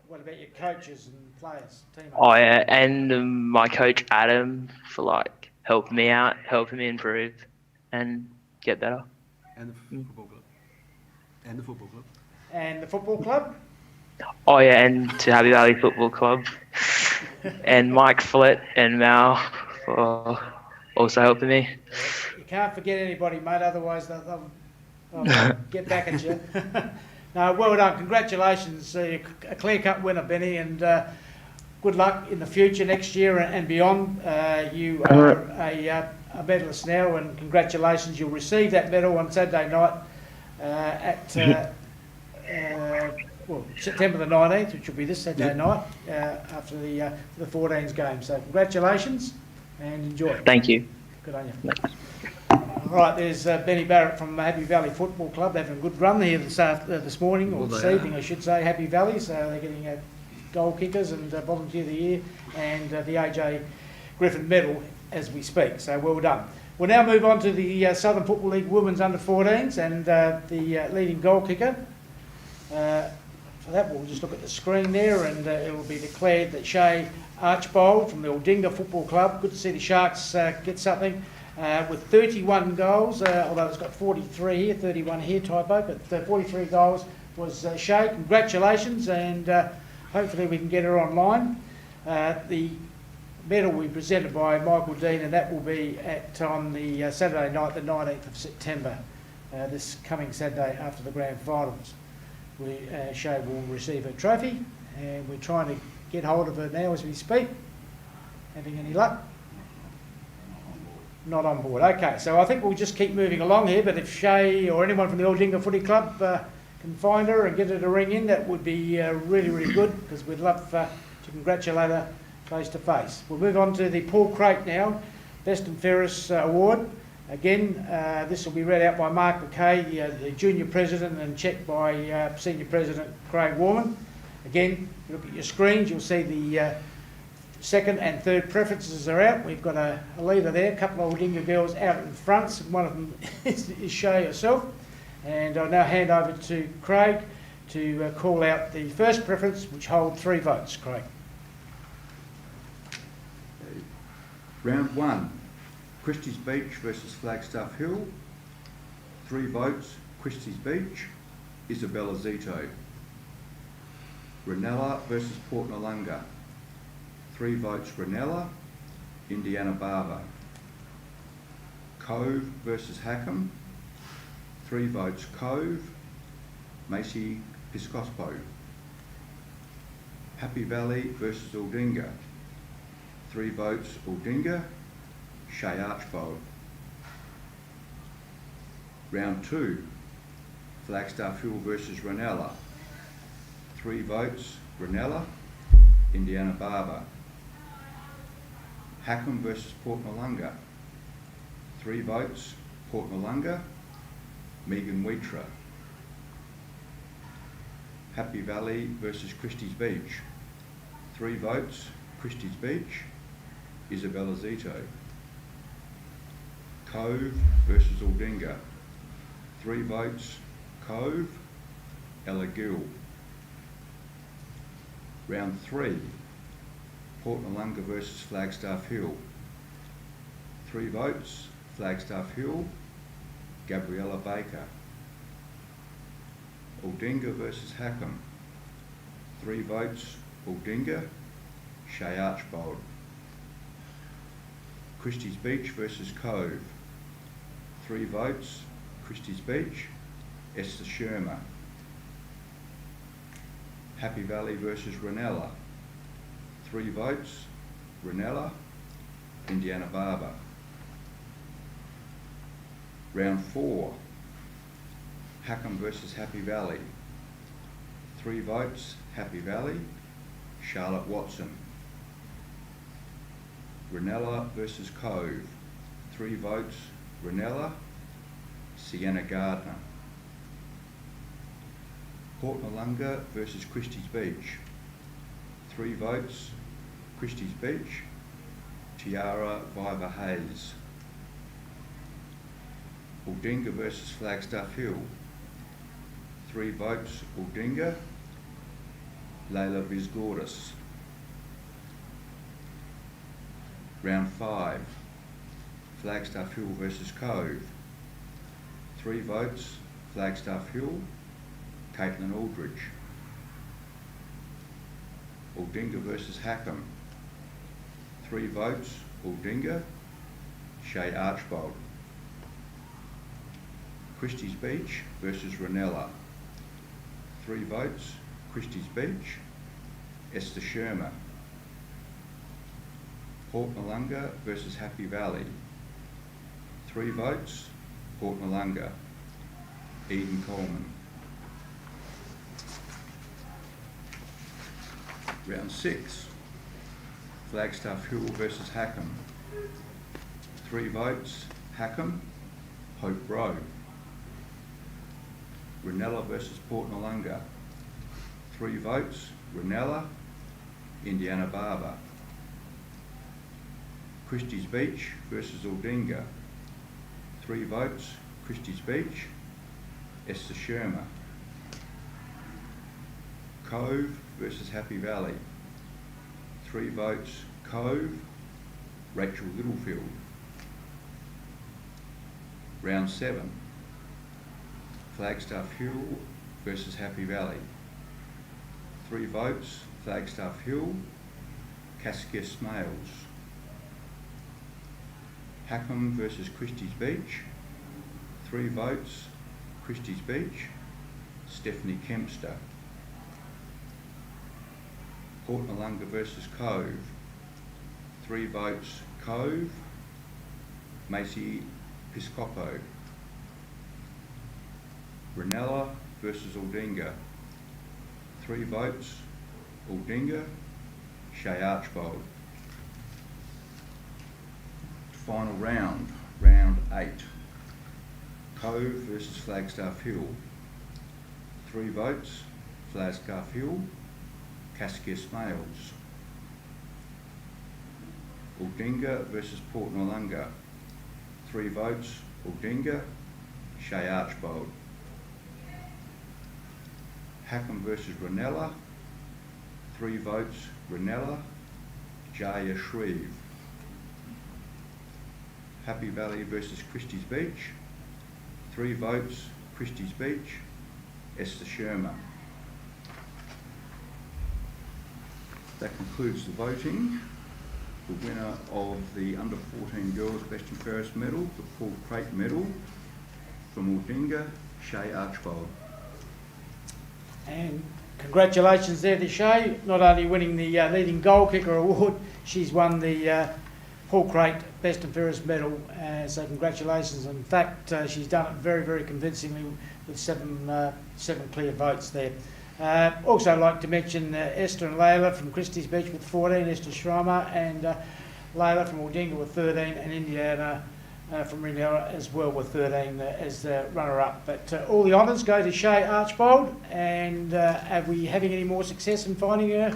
What about your coaches and players, teammates? Oh, yeah, and my coach Adam for, like, helping me out, helping me improve and get better. And the football club. And the football club. And the football club? Oh, yeah, and to Happy Valley Football Club. And Mike Flett and Mal for also helping me. You can't forget anybody, mate, otherwise they'll get back at you. No, well done. Congratulations. A clear-cut winner, Benny, and good luck in the future, next year and beyond. You are a medalist now, and congratulations. You'll receive that medal on Saturday night at September the 19th, which will be this Saturday night after the 14s game. So congratulations and enjoy. Thank you. Good on you. All right, there's Benny Barrett from Happy Valley Football Club having a good run here this morning, or this evening, I should say. Happy Valley, so they're getting goal kickers and volunteer of the year, and the AJ Griffin medal as we speak. So well done. We'll now move on to the Southern Football League Women's Under 14s and the leading goal kicker. For that, we'll just look at the screen there, and it will be declared that Shay Archbold from the Aldinga Football Club. Good to see the Sharks get something. With 31 goals, although it's got 43 here, 31 here, typo, but 43 goals was Shay. Congratulations, and hopefully we can get her online. The medal will be presented by Michael Dean, and that will be on the Saturday night, the 19th of September, this coming Saturday after the grand finals. Shay will receive her trophy, and we're trying to get hold of her now as we speak. Having any luck? Not on board. Okay, so I think we'll just keep moving along here, but if Shay or anyone from the Aldinga Footy Club can find her and get her to ring in, that would be really, really good, because we'd love to congratulate her face to face. We'll move on to the Paul Crate now, Best and Fairest Award. Again, this will be read out by Mark McKay, the Junior President, and checked by Senior President Craig Warman. Again, if you look at your screens, you'll see the second and third preferences are out. We've got a leader there, a couple of Aldinga girls out in front. One of them is Shay herself. And I'll now hand over to Craig to call out the first preference, which hold 3 votes. Craig. Round 1, Christie's Beach versus Flagstaff Hill. 3 votes, Christie's Beach, Isabella Zito. Ranella versus Port Noarlunga. 3 votes, Ranella, Indiana Barber. Cove versus Hackham, 3 votes Cove, Macy Piscopo. Happy Valley versus Aldinga, 3 votes Aldinga, Shay Archbold. Round 2, Flagstaff Hill versus Ranella, 3 votes Ranella, Indiana Barber. Hackham versus Port Noarlunga, 3 votes Port Noarlunga, Megan Wheatra. Happy Valley versus Christie's Beach, 3 votes Christie's Beach, Isabella Zito. Cove versus Aldinga, 3 votes Cove, Ella Gill. Round 3, Port Noarlunga versus Flagstaff Hill, 3 votes Flagstaff Hill, Gabriella Baker. Aldinga versus Hackham, 3 votes Aldinga, Shay Archbold. Christie's Beach versus Cove, 3 votes Christie's Beach, Esther Shermer. Happy Valley versus Ranella, 3 votes Ranella, Indiana Barber. Round 4, Hackham versus Happy Valley, 3 votes Happy Valley, Charlotte Watson. Ranella versus Cove, 3 votes Ranella, Sienna Gardner. Port Noarlunga versus Christie's Beach, 3 votes Christie's Beach, Tiara Viva Hayes. Aldinga versus Flagstaff Hill, 3 votes Aldinga, Layla Vizgordis. Round 5, Flagstaff Hill versus Cove, 3 votes Flagstaff Hill, Caitlin Aldridge. Aldinga versus Hackham, 3 votes Aldinga, Shay Archbold. Christie's Beach versus Ranella, 3 votes Christie's Beach, Esther Shermer. Port Noarlunga versus Happy Valley, 3 votes Port Noarlunga, Eden Coleman. Round 6, Flagstaff Hill versus Hackham, 3 votes Hackham, Hope Rowe. Ranella versus Port Noarlunga, 3 votes Ranella, Indiana Barber. Christie's Beach versus Aldinga, 3 votes Christie's Beach, Esther Shermer. Cove versus Happy Valley, 3 votes Cove, Rachel Littlefield. Round 7, Flagstaff Hill versus Happy Valley, 3 votes Flagstaff Hill, Caskia Smales. Hackham versus Christie's Beach, 3 votes Christie's Beach, Stephanie Kempster. Port Noarlunga versus Cove, 3 votes Cove, Macy Piscopo. Ranella versus Aldinga, 3 votes Aldinga, Shay Archbold. Final round, round 8. Cove versus Flagstaff Hill, 3 votes Flagstaff Hill, Caskia Smales. Aldinga versus Port Noarlunga, 3 votes Aldinga, Shay Archbold. Hackham versus Ranella, 3 votes Ranella, Jaya Shreve. Happy Valley versus Christie's Beach, 3 votes Christie's Beach, Esther Shermer. That concludes the voting. the winner of the under 14 girls best and fairest medal, the Paul Crate medal, from Aldinga, Shay Archbold. And congratulations there to Shay, not only winning the leading goal kicker award, she's won the Paul Crate Best and Fairest medal, so congratulations. In fact, she's done it very, very convincingly with seven clear votes there. Also like to mention Esther and Layla from Christie's Beach with 14, Esther Schreimer, and Layla from Aldinga with 13, and Indiana from Indiana as well with 13 as the runner-up. But all the honours go to Shay Archbold, and are we having any more success in finding her?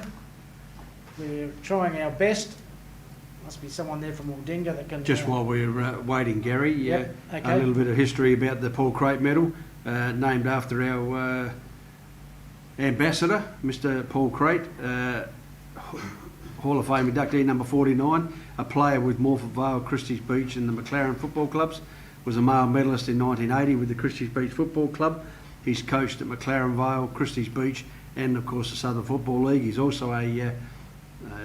We're trying our best. Must be someone there from Aldinga that can... Just while we're waiting, Gary, Yep, okay. a little bit of history about the Paul Crate medal, named after our ambassador, Mr. Paul Crate, Hall of Fame inductee number 49, a player with Morphett Vale, Christie's Beach and the McLaren football clubs, was a male medalist in 1980 with the Christie's Beach Football Club. He's coached at McLaren Vale, Christie's Beach and of course the Southern Football League. He's also a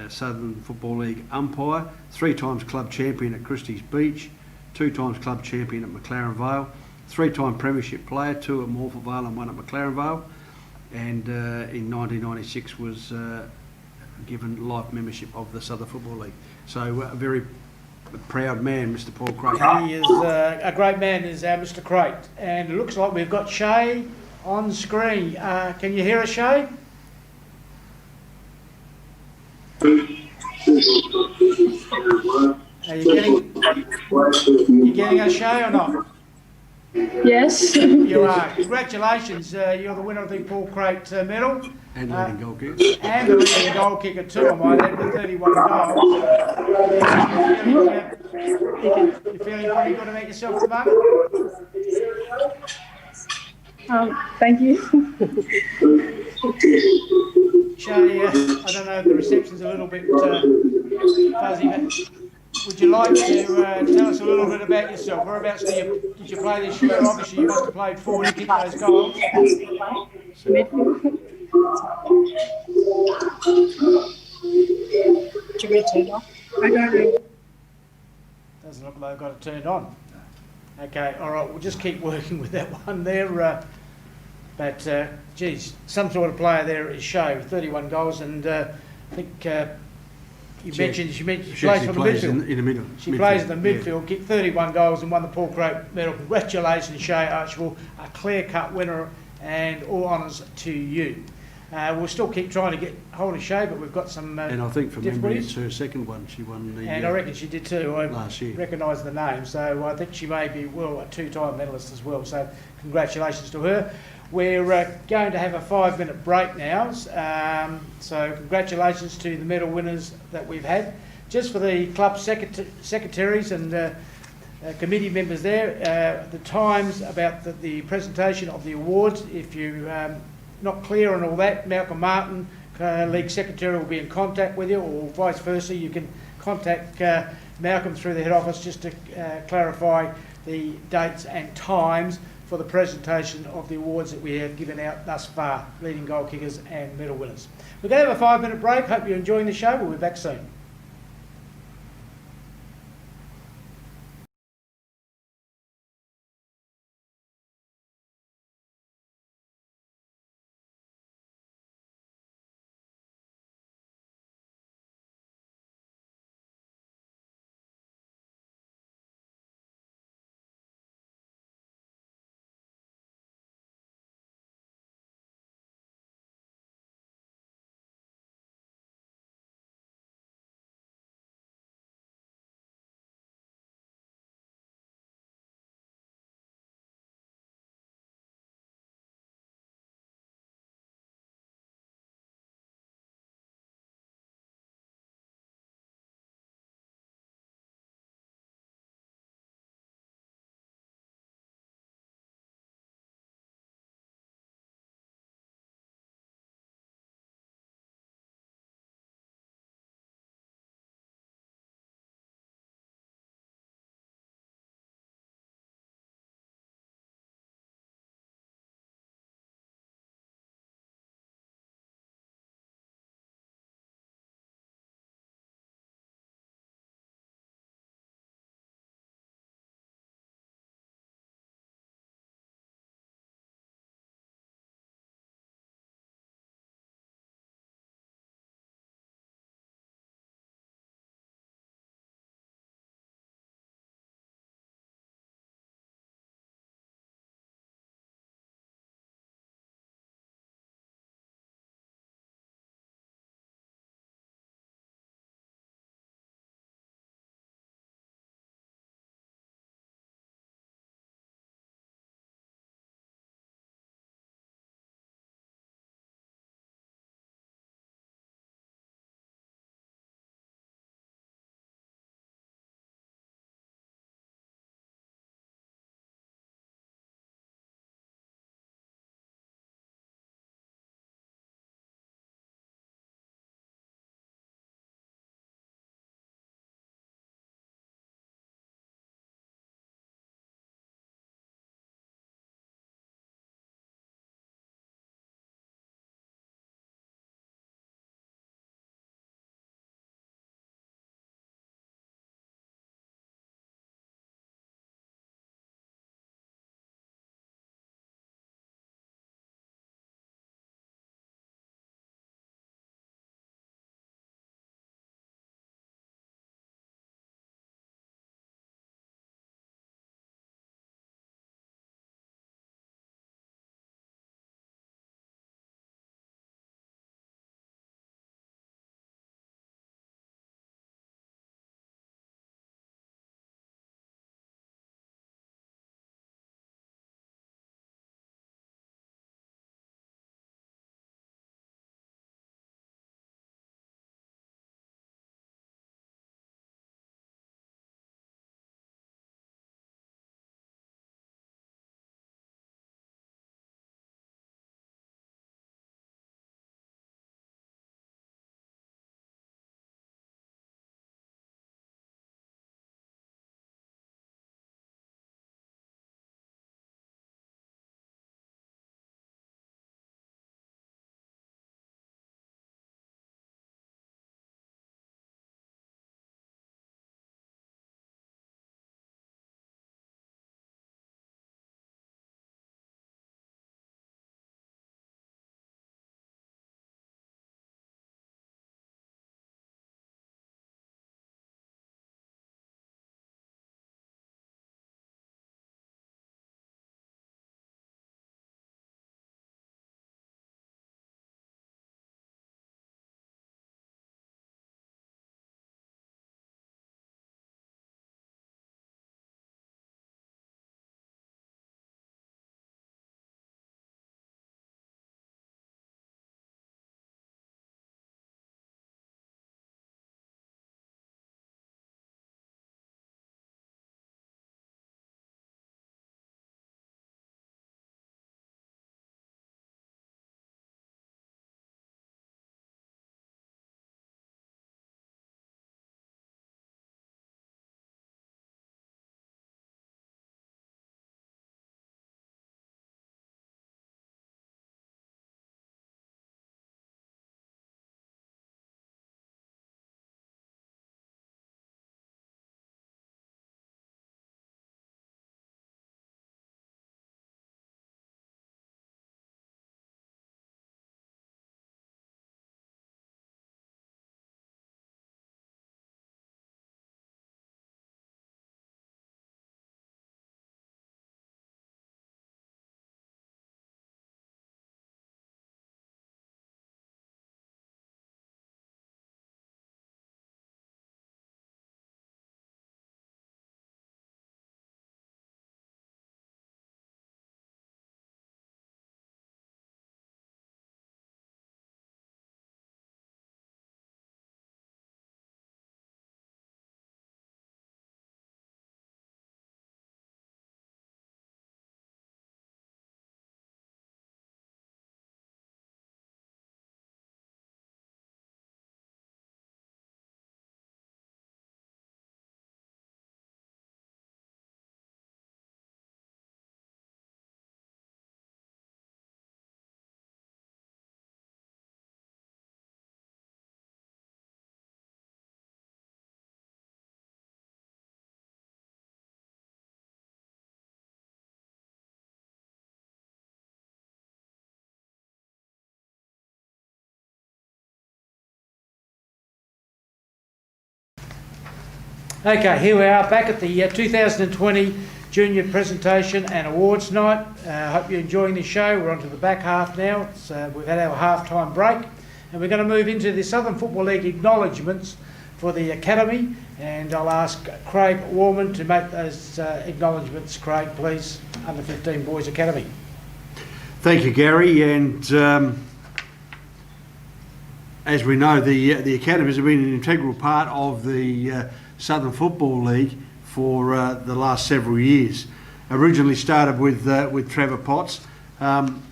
Southern Football League umpire, 3 times club champion at Christie's Beach, 2 times club champion at McLaren Vale, 3-time premiership player, 2 at Morphett Vale and 1 at McLaren Vale, and in 1996 was given life membership of the Southern Football League. So a very proud man, Mr. Paul Crate. He is a great man, is our Mr. Crate. And it looks like we've got Shay on screen. Can you hear us, Shay? Are you getting us, Shay, or not? Yes. You are. Congratulations. You're the winner of the Paul Crate medal. And leading goal kicker. And the leading goal kicker too, I might add, with 31 goals. You feeling pretty good about yourself at the moment? Thank you. Shay, I don't know if the reception's a little bit fuzzy, but would you like to tell us a little bit about yourself? Whereabouts did you play this year? Obviously, you must have played forward to kick those goals. Should we turn off? I don't know. Doesn't look like I've got it turned on. Okay, all right, we'll just keep working with that one there. But, geez, some sort of player there is Shay with 31 goals, and I think she mentioned she plays for the midfield. In the middle. She plays in the midfield, kicked 31 goals and won the Paul Crate medal. Congratulations, Shay Archbold, a clear-cut winner, and all honours to you. We'll still keep trying to get hold of Shay, but we've got some and I think from memory, difficulties. it's her second one. She won the. And I reckon she did too. I last year. recognise the name, so I think she may be a 2-time medalist as well. So congratulations to her. We're going to have a 5-minute break now. So congratulations to the medal winners that we've had. Just for the club secretaries and committee members there, the times about the presentation of the awards. If you're not clear on all that, Malcolm Martin, League Secretary, will be in contact with you, or vice versa. You can contact Malcolm through the head office just to clarify the dates and times for the presentation of the awards that we have given out thus far, leading goal kickers and medal winners. We're going to have a 5-minute break. Hope you're enjoying the show. We'll be back soon. Okay, here we are back at the 2020 Junior Presentation and Awards Night. Hope you're enjoying the show. We're on to the back half now. We've had our half-time break, and we're going to move into the Southern Football League acknowledgements for the Academy, and I'll ask Craig Warman to make those acknowledgements. Craig, please, Under 15 Boys Academy. Thank you, Gary, and as we know, the academies have been an integral part of the Southern Football League for the last several years. Originally started with Trevor Potts, and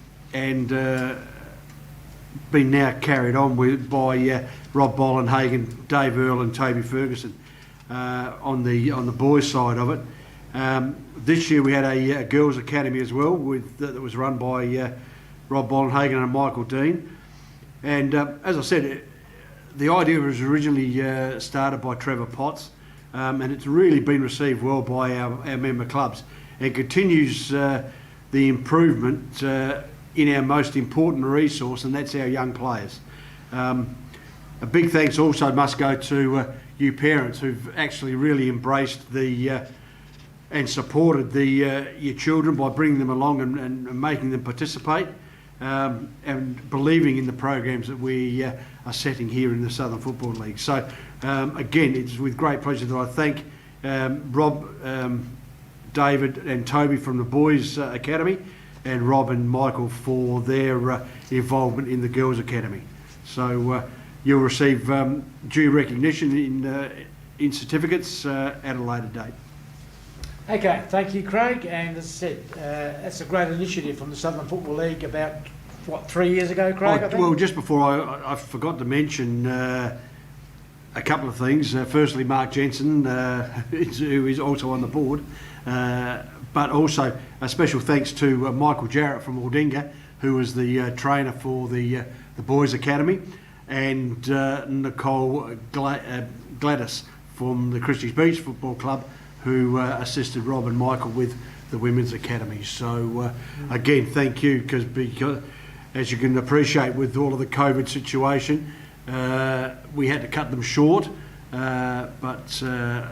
been now carried on by Rob Bolenhagen, Dave Earle, and Toby Ferguson on the boys' side of it. This year we had a girls' academy as well, that was run by Rob Bolenhagen and Michael Dean. And as I said, the idea was originally started by Trevor Potts, and it's really been received well by our member clubs, and continues the improvement in our most important resource, and that's our young players. A big thanks also must go to you parents who've actually really embraced and supported your children by bringing them along and making them participate, and believing in the programs that we are setting here in the Southern Football League. So again, it's with great pleasure that I thank Rob, David and Toby from the Boys Academy, and Rob and Michael for their involvement in the Girls Academy. So you'll receive due recognition in certificates at a later date. Okay, thank you, Craig. And as I said, that's a great initiative from the Southern Football League about, 3 years ago, Craig, I think? Well, just before I forgot to mention a couple of things. Firstly, Mark Jensen, who is also on the board, but also a special thanks to Michael Jarrett from Aldinga, who was the trainer for the Boys Academy, and Nicole Gladys from the Christie's Beach Football Club, who assisted Rob and Michael with the Women's Academy. So again, thank you, because as you can appreciate with all of the COVID situation, we had to cut them short, but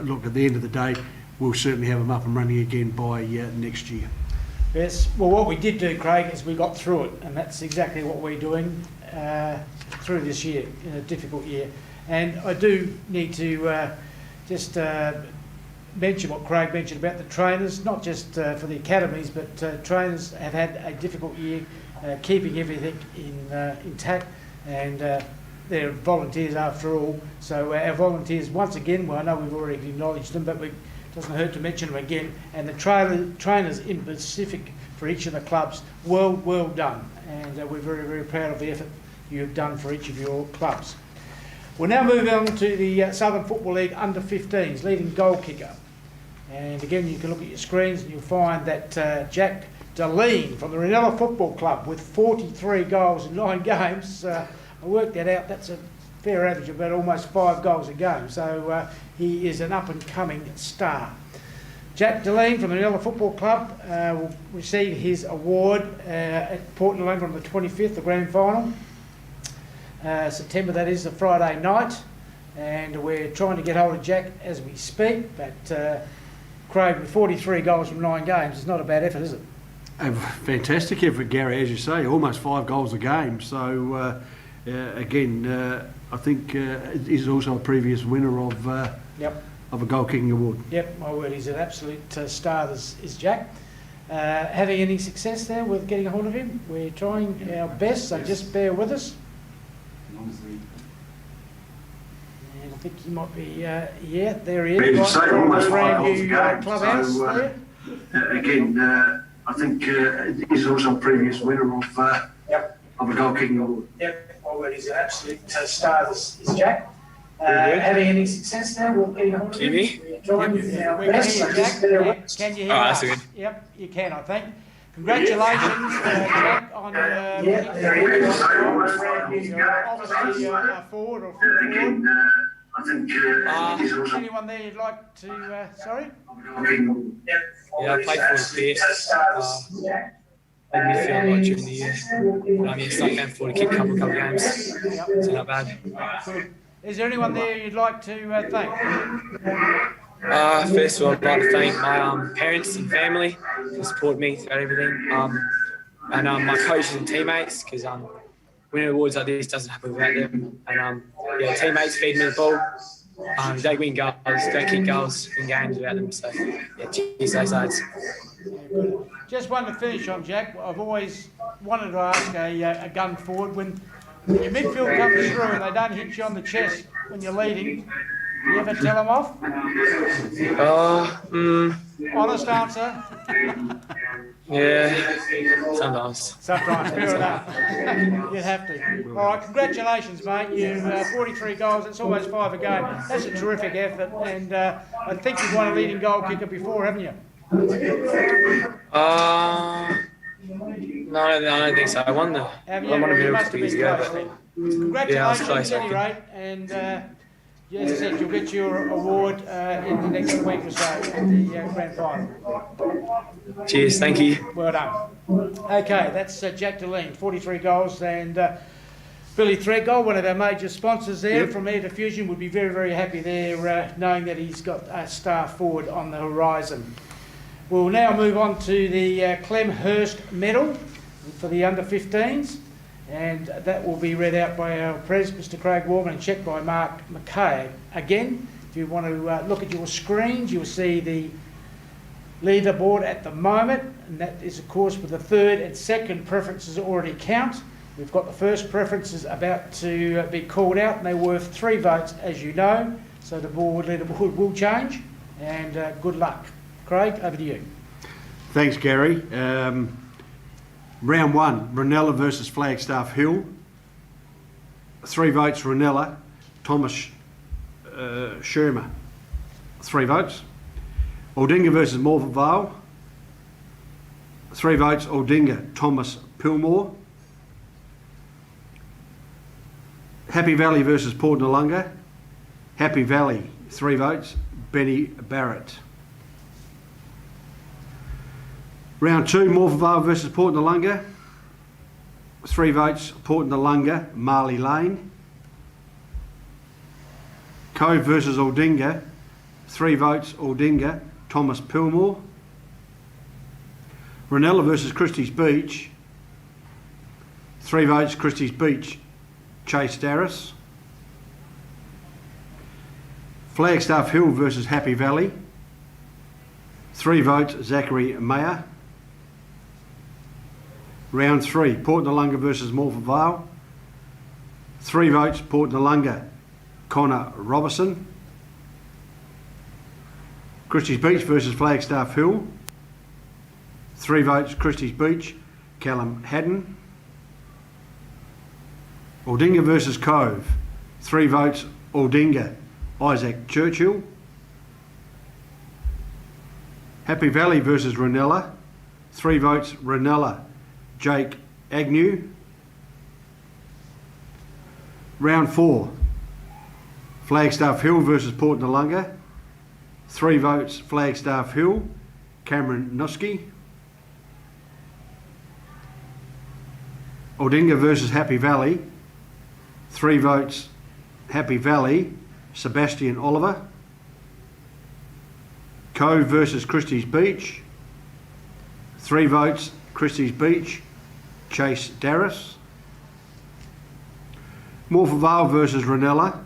look, at the end of the day, we'll certainly have them up and running again by next year. Yes, well, what we did do, Craig, is we got through it, and that's exactly what we're doing through this year, in a difficult year. And I do need to just mention what Craig mentioned about the trainers, not just for the academies, but trainers have had a difficult year keeping everything intact, and they're volunteers after all. So our volunteers, once again, well, I know we've already acknowledged them, but it doesn't hurt to mention them again. And the trainers in Pacific for each of the clubs, well done. And we're very, very proud of the effort you have done for each of your clubs. We'll now move on to the Southern Football League Under 15s, leading goal kicker. And again, you can look at your screens and you'll find that Jack Deline from the Ranella Football Club with 43 goals in 9 games. I worked that out, that's a fair average of about almost 5 goals a game. So he is an up-and-coming star. Jack Deline from the Ranella Football Club will receive his award at Port Nalunga on the 25th, the grand final. September, that is, the Friday night. And we're trying to get hold of Jack as we speak, but Craig, with 43 goals from 9 games, it's not a bad effort, is it? A fantastic effort, Gary, as you say, almost 5 goals a game. So, again, I think he's also a previous winner of a goal-kicking award. Yep, my word, he's an absolute star, is Jack. Having any success there with getting a hold of him? We're trying our best, so just bear with us. And I think he might be, there he is. Right, almost 5 brand goals a new game. clubhouse So, there. again, I think he's also a previous winner of a goal-kicking award. Yep, my word, he's an absolute star, is Jack. Having any success there, we'll get a hold of him. Can you hear us? Can you hear us? Yep, you can, I think. Congratulations, Jack, on obviously forward or full forward. I think anyone there you'd like to, sorry? Yeah, I played for the played midfield like during the year. I mean, stuck down for a kick couple of games. So not bad. Is there anyone there you'd like to thank? First of all, I'd like to thank my parents and family for supporting me throughout everything, and my coaches and teammates, because winning awards like this doesn't happen without them. And teammates feed me the ball. They win goals, don't kick goals in games without them. So cheers those lads. Good. Just one to finish on, Jack. I've always wanted to ask a gun forward, when your midfield comes through and they don't hit you on the chest when you're leading, do you ever tell them off? Honest answer? Yeah, sometimes. Sometimes, fair enough. You'd have to. All right, congratulations, mate. You've 43 goals. It's almost 5 a game. That's a terrific effort. And I think you've won a leading goal kicker before, haven't you? No, I don't think so. I won the. Have you? I won a You bit must of have years been ago. close then. Congratulations at any rate. And as I said, you'll get your award in the next week or so at the grand final. Cheers, thank you. Well done. Okay, that's Jack Deline, 43 goals, and Billy Threadgold, one of our major sponsors there from Air Diffusion, would be very, very happy there knowing that he's got a star forward on the horizon. We'll now move on to the Clem Hurst Medal for the under-15s, and that will be read out by our Pres, Mr Craig Warman, and checked by Mark McKay. Again, if you want to look at your screens, you'll see the leaderboard at the moment, and that is of course with the third and second preferences already count. We've got the first preferences about to be called out, and they're worth 3 votes, as you know, so the leaderboard will change, and good luck. Craig, over to you. Thanks, Gary. Round 1, Ranella versus Flagstaff Hill. 3 votes, Ranella. Thomas Shermer, 3 votes. Aldinga versus Morford Vale. 3 votes, Aldinga. Thomas Pillmore. Happy Valley versus Port Noarlunga. Happy Valley, 3 votes, Benny Barrett. Round 2, Morford Vale versus Port Noarlunga. 3 votes, Port Noarlunga, Marley Lane. Cove versus Aldinga. 3 votes, Aldinga, Thomas Pillmore. Ranella versus Christie's Beach. 3 votes, Christie's Beach, Chase Darris. Flagstaff Hill versus Happy Valley. 3 votes, Zachary Mayer. Round 3, Port Noarlunga versus Morford Vale. 3 votes, Port Noarlunga, Connor Robertson. Christie's Beach versus Flagstaff Hill. 3 votes, Christie's Beach, Callum Haddon. Aldinga versus Cove. 3 votes, Aldinga, Isaac Churchill. Happy Valley versus Ranella. 3 votes, Ranella, Jake Agnew. Round 4, Flagstaff Hill versus Port Noarlunga. 3 votes, Flagstaff Hill, Cameron Nuski. Aldinga versus Happy Valley. 3 votes, Happy Valley, Sebastian Oliver. Cove versus Christie's Beach. 3 votes, Christie's Beach, Chase Darris. Morford Vale versus Ranella.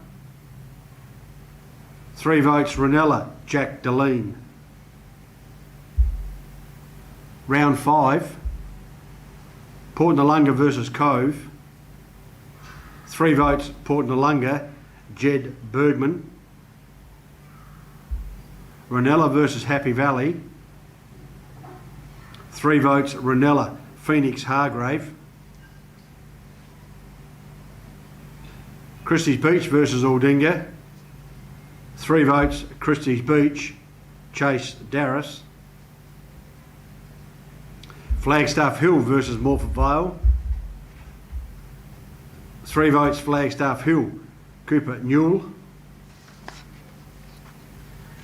3 votes, Ranella, Jack Deline. Round 5, Port Noarlunga versus Cove. 3 votes, Port Noarlunga, Jed Bergman. Ranella versus Happy Valley. 3 votes, Ranella, Phoenix Hargrave. Christie's Beach versus Aldinga. 3 votes, Christie's Beach, Chase Darris. Flagstaff Hill versus Morford Vale. 3 votes, Flagstaff Hill, Cooper Newell.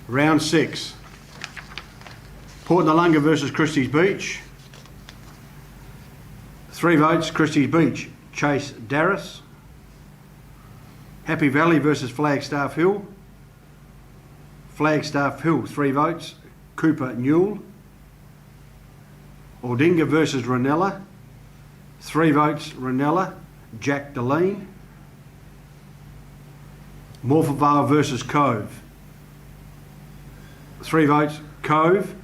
Round 6, Port Noarlunga versus Christie's Beach. 3 votes, Christie's Beach, Chase Darris. Happy Valley versus Flagstaff Hill. Flagstaff Hill, 3 votes, Cooper Newell. Aldinga versus Ranella, 3 votes, Ranella, Jack Deline. Morphettvale Vale versus Cove, 3 votes, Cove,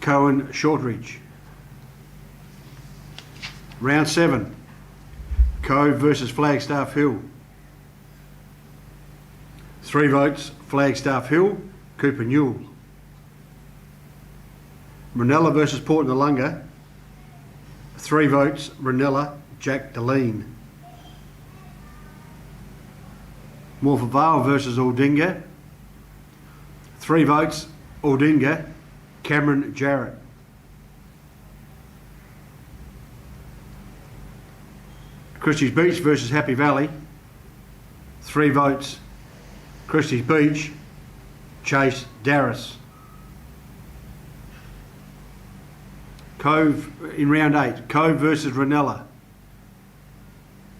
Cohen Shortridge. Round 7, Cove versus Flagstaff Hill, 3 votes, Flagstaff Hill, Cooper Newell. Ranella versus Port Noarlunga, 3 votes, Ranella, Jack Deline. Morphettvale Vale versus Aldinga, 3 votes, Aldinga, Cameron Jarrett. Christie's Beach versus Happy Valley, 3 votes, Christie's Beach, Chase Darris. Cove in round 8, Cove versus Ranella,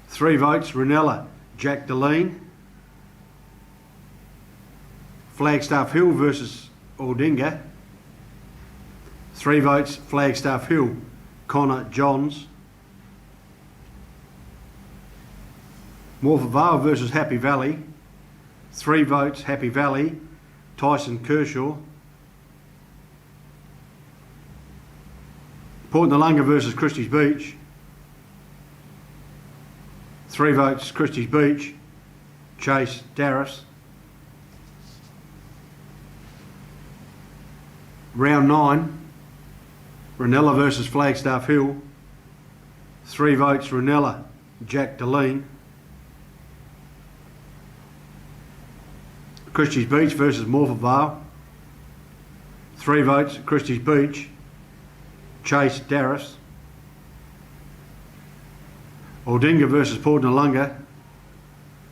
3 votes, Ranella, Jack Deline. Flagstaff Hill versus Aldinga, 3 votes, Flagstaff Hill, Connor Johns. Morphettvale Vale versus Happy Valley, 3 votes, Happy Valley, Tyson Kershaw. Port Noarlunga versus Christie's Beach, 3 votes, Christie's Beach, Chase Darris. Round 9, Ranella versus Flagstaff Hill, 3 votes, Ranella, Jack Deline. Christie's Beach versus Morphettvale Vale, 3 votes, Christie's Beach, Chase Darris. Aldinga versus Port Noarlunga,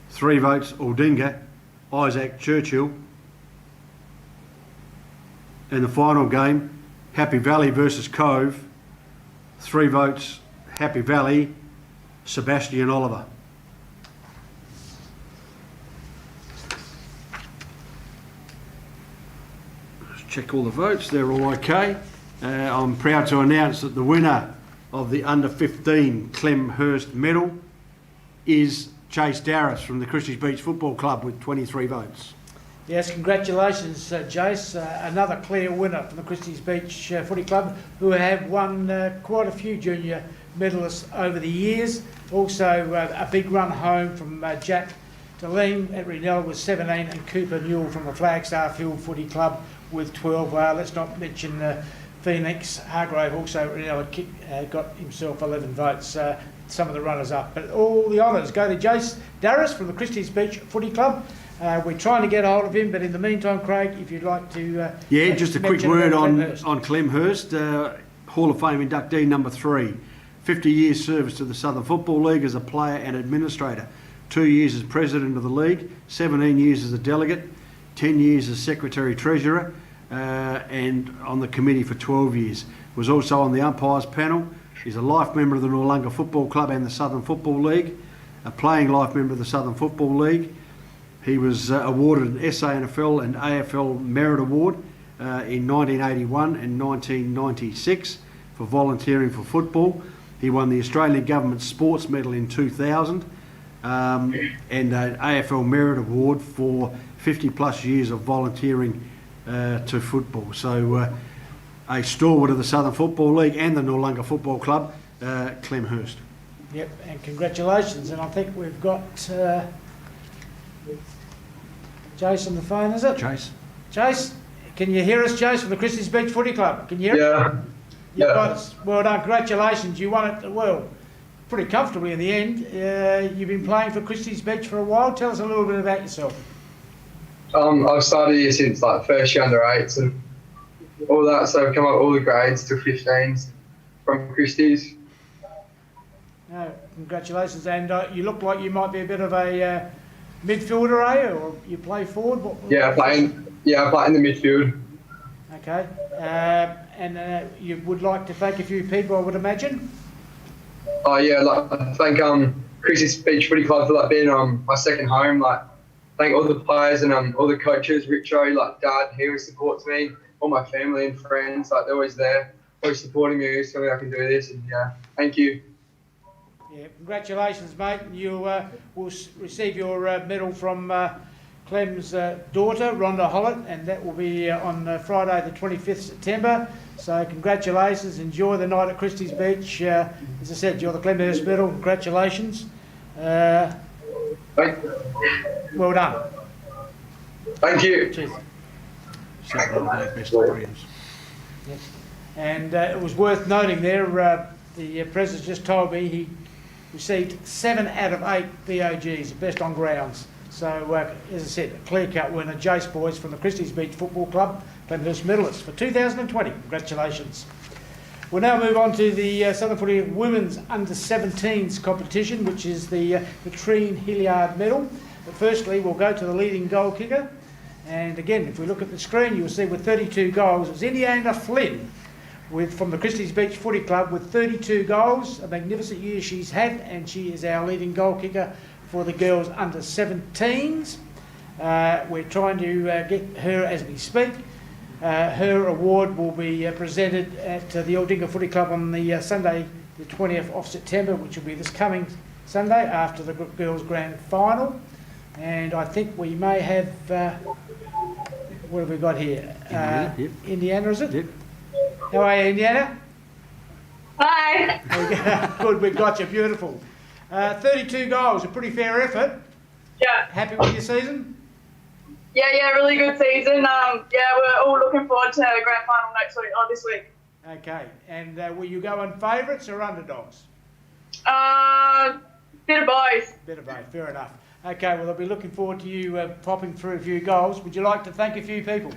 3 votes, Aldinga, Isaac Churchill. And the final game, Happy Valley versus Cove, 3 votes, Happy Valley, Sebastian Oliver. Let's check all the votes, they're all okay. I'm proud to announce that the winner of the under 15 Clem Hurst medal is Chase Darris from the Christie's Beach Football Club with 23 votes. Yes, congratulations, Jace. Another clear winner from the Christie's Beach Footy Club, who have won quite a few junior medalists over the years. Also, a big run home from Jack Deline at Renell with 17 and Cooper Newell from the Flagstaff Hill Footy Club with 12. Let's not mention Phoenix Hargrave also got himself 11 votes. Some of the runners up, but all the honours go to Jace Darris from the Christie's Beach Footy Club. We're trying to get hold of him, but in the meantime, Craig, if you'd like to... yeah, just a quick word on Clem Hurst, Hall of Fame inductee number 3. 50 years service to the Southern Football League as a player and administrator. 2 years as president of the league, 17 years as a delegate, 10 years as secretary-treasurer, and on the committee for 12 years. Was also on the umpires panel. He's a life member of the Noarlunga Football Club and the Southern Football League, a playing life member of the Southern Football League. He was awarded an SANFL and AFL Merit Award in 1981 and 1996 for volunteering for football. He won the Australian Government Sports Medal in 2000 and an AFL Merit Award for 50 plus years of volunteering to football. So a stalwart of the Southern Football League and the Noarlunga Football Club, Clem Hurst. Yep, and congratulations. And I think we've got Jace on the phone, is it? Jace. Jace, can you hear us, Jace, from the Christie's Beach Footy Club? Can you hear us? Yeah. Well done, congratulations. You won it, well, pretty comfortably in the end. You've been playing for Christie's Beach for a while. Tell us a little bit about yourself. I've started here since like first year under 8s and all that, so I've come up all the grades to 15s from Christie's. No, congratulations, and you look like you might be a bit of a midfielder, eh? Or you play forward? I play in the midfield. Okay, and you would like to thank a few people, I would imagine. Oh yeah, like I thank Christie's Beach Footy Club for like being my second home. Like thank all the players and all the coaches. Richo, like Dad, he always supports me. All my family and friends, like they're always there, always supporting me, always telling me I can do this. And yeah, thank you. Yeah, congratulations, mate. You will receive your medal from Clem's daughter, Rhonda Hollett, and that will be on Friday the 25th September. So congratulations, enjoy the night at Christie's Beach. As I said, you're the Clemhurst medal, congratulations. Well done. Thank you. Cheers. Yep. And it was worth noting there, the president just told me he received 7 out of 8 BOGs, best on grounds. So, as I said, a clear-cut winner, Jace Boys from the Christie's Beach Football Club, Clemhurst medalists for 2020. Congratulations. We'll now move on to the Southern Footy Women's Under-17s competition, which is the Katrine Hilliard medal. But firstly, we'll go to the leading goal kicker. And again, if we look at the screen, you'll see with 32 goals, it was Indiana Flynn from the Christie's Beach Footy Club with 32 goals. A magnificent year she's had, and she is our leading goal kicker for the girls under-17s. We're trying to get her as we speak. Her award will be presented at the Aldinga Footy Club on the Sunday, the 20th of September, which will be this coming Sunday after the girls' grand final. And I think we may have, what have we got here? Indiana, is it? Yep. How are you, Indiana? Hi. Good, we've got you. Beautiful. 32 goals, a pretty fair effort. Yeah. Happy with your season? Yeah, really good season. We're all looking forward to grand final next week, or this week. Okay, and will you go on favourites or underdogs? Bit of both. Bit of both, fair enough. Okay, well, I'll be looking forward to you popping through a few goals. Would you like to thank a few people?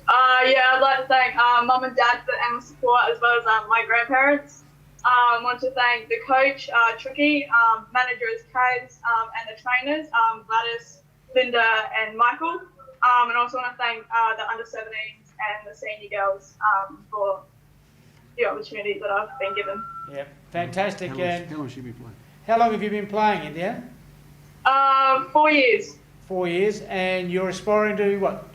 I'd like to thank Mum and Dad for the endless support, as well as my grandparents. I want to thank the coach, Tricky, managers, Kaz, and the trainers, Gladys, Linda, and Michael. And also want to thank the under-17s and the senior girls for the opportunities that I've been given. Yeah, fantastic. How long has she been playing? How long have you been playing, Indiana? 4 years. 4 years, and you're aspiring to what?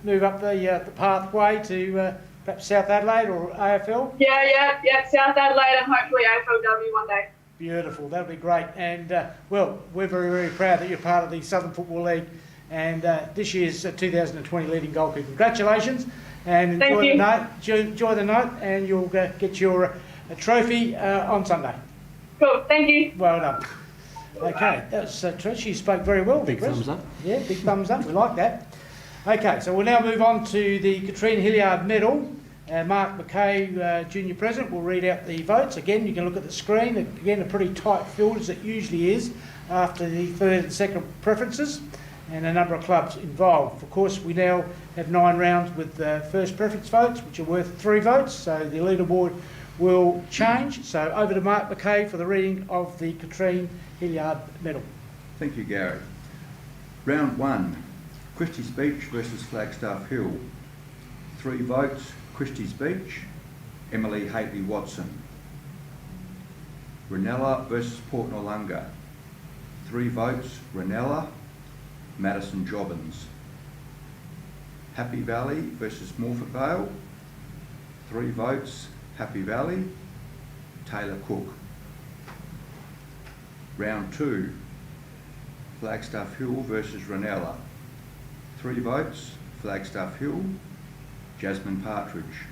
Move up the pathway to perhaps South Adelaide or AFL? Yeah, South Adelaide and hopefully AFLW one day. Beautiful, that'll be great. And well, we're very, very proud that you're part of the Southern Football League and this year's 2020 leading goalkeeper. Congratulations, and enjoy the night, and you'll get your trophy on Sunday. Cool, thank you. Well done. Okay, that's Trish. You spoke very well. Big thumbs up. Yeah, big thumbs up. We like that. Okay, so we'll now move on to the Katrine Hilliard medal. Mark McKay, Junior President, will read out the votes. Again, you can look at the screen. Again, a pretty tight field as it usually is after the third and second preferences, and a number of clubs involved. Of course, we now have 9 rounds with first preference votes, which are worth 3 votes. So the leaderboard will change. So over to Mark McKay for the reading of the Katrine Hilliard medal. Thank you, Gary. Round 1, Christie's Beach versus Flagstaff Hill. 3 votes, Christie's Beach, Emily Hately Watson. Ranella versus Port Noarlunga. 3 votes, Ranella, Madison Jobbins. Happy Valley versus Morford Vale. 3 votes, Happy Valley, Taylor Cook. Round 2, Flagstaff Hill versus Ranella. 3 votes, Flagstaff Hill, Jasmine Partridge.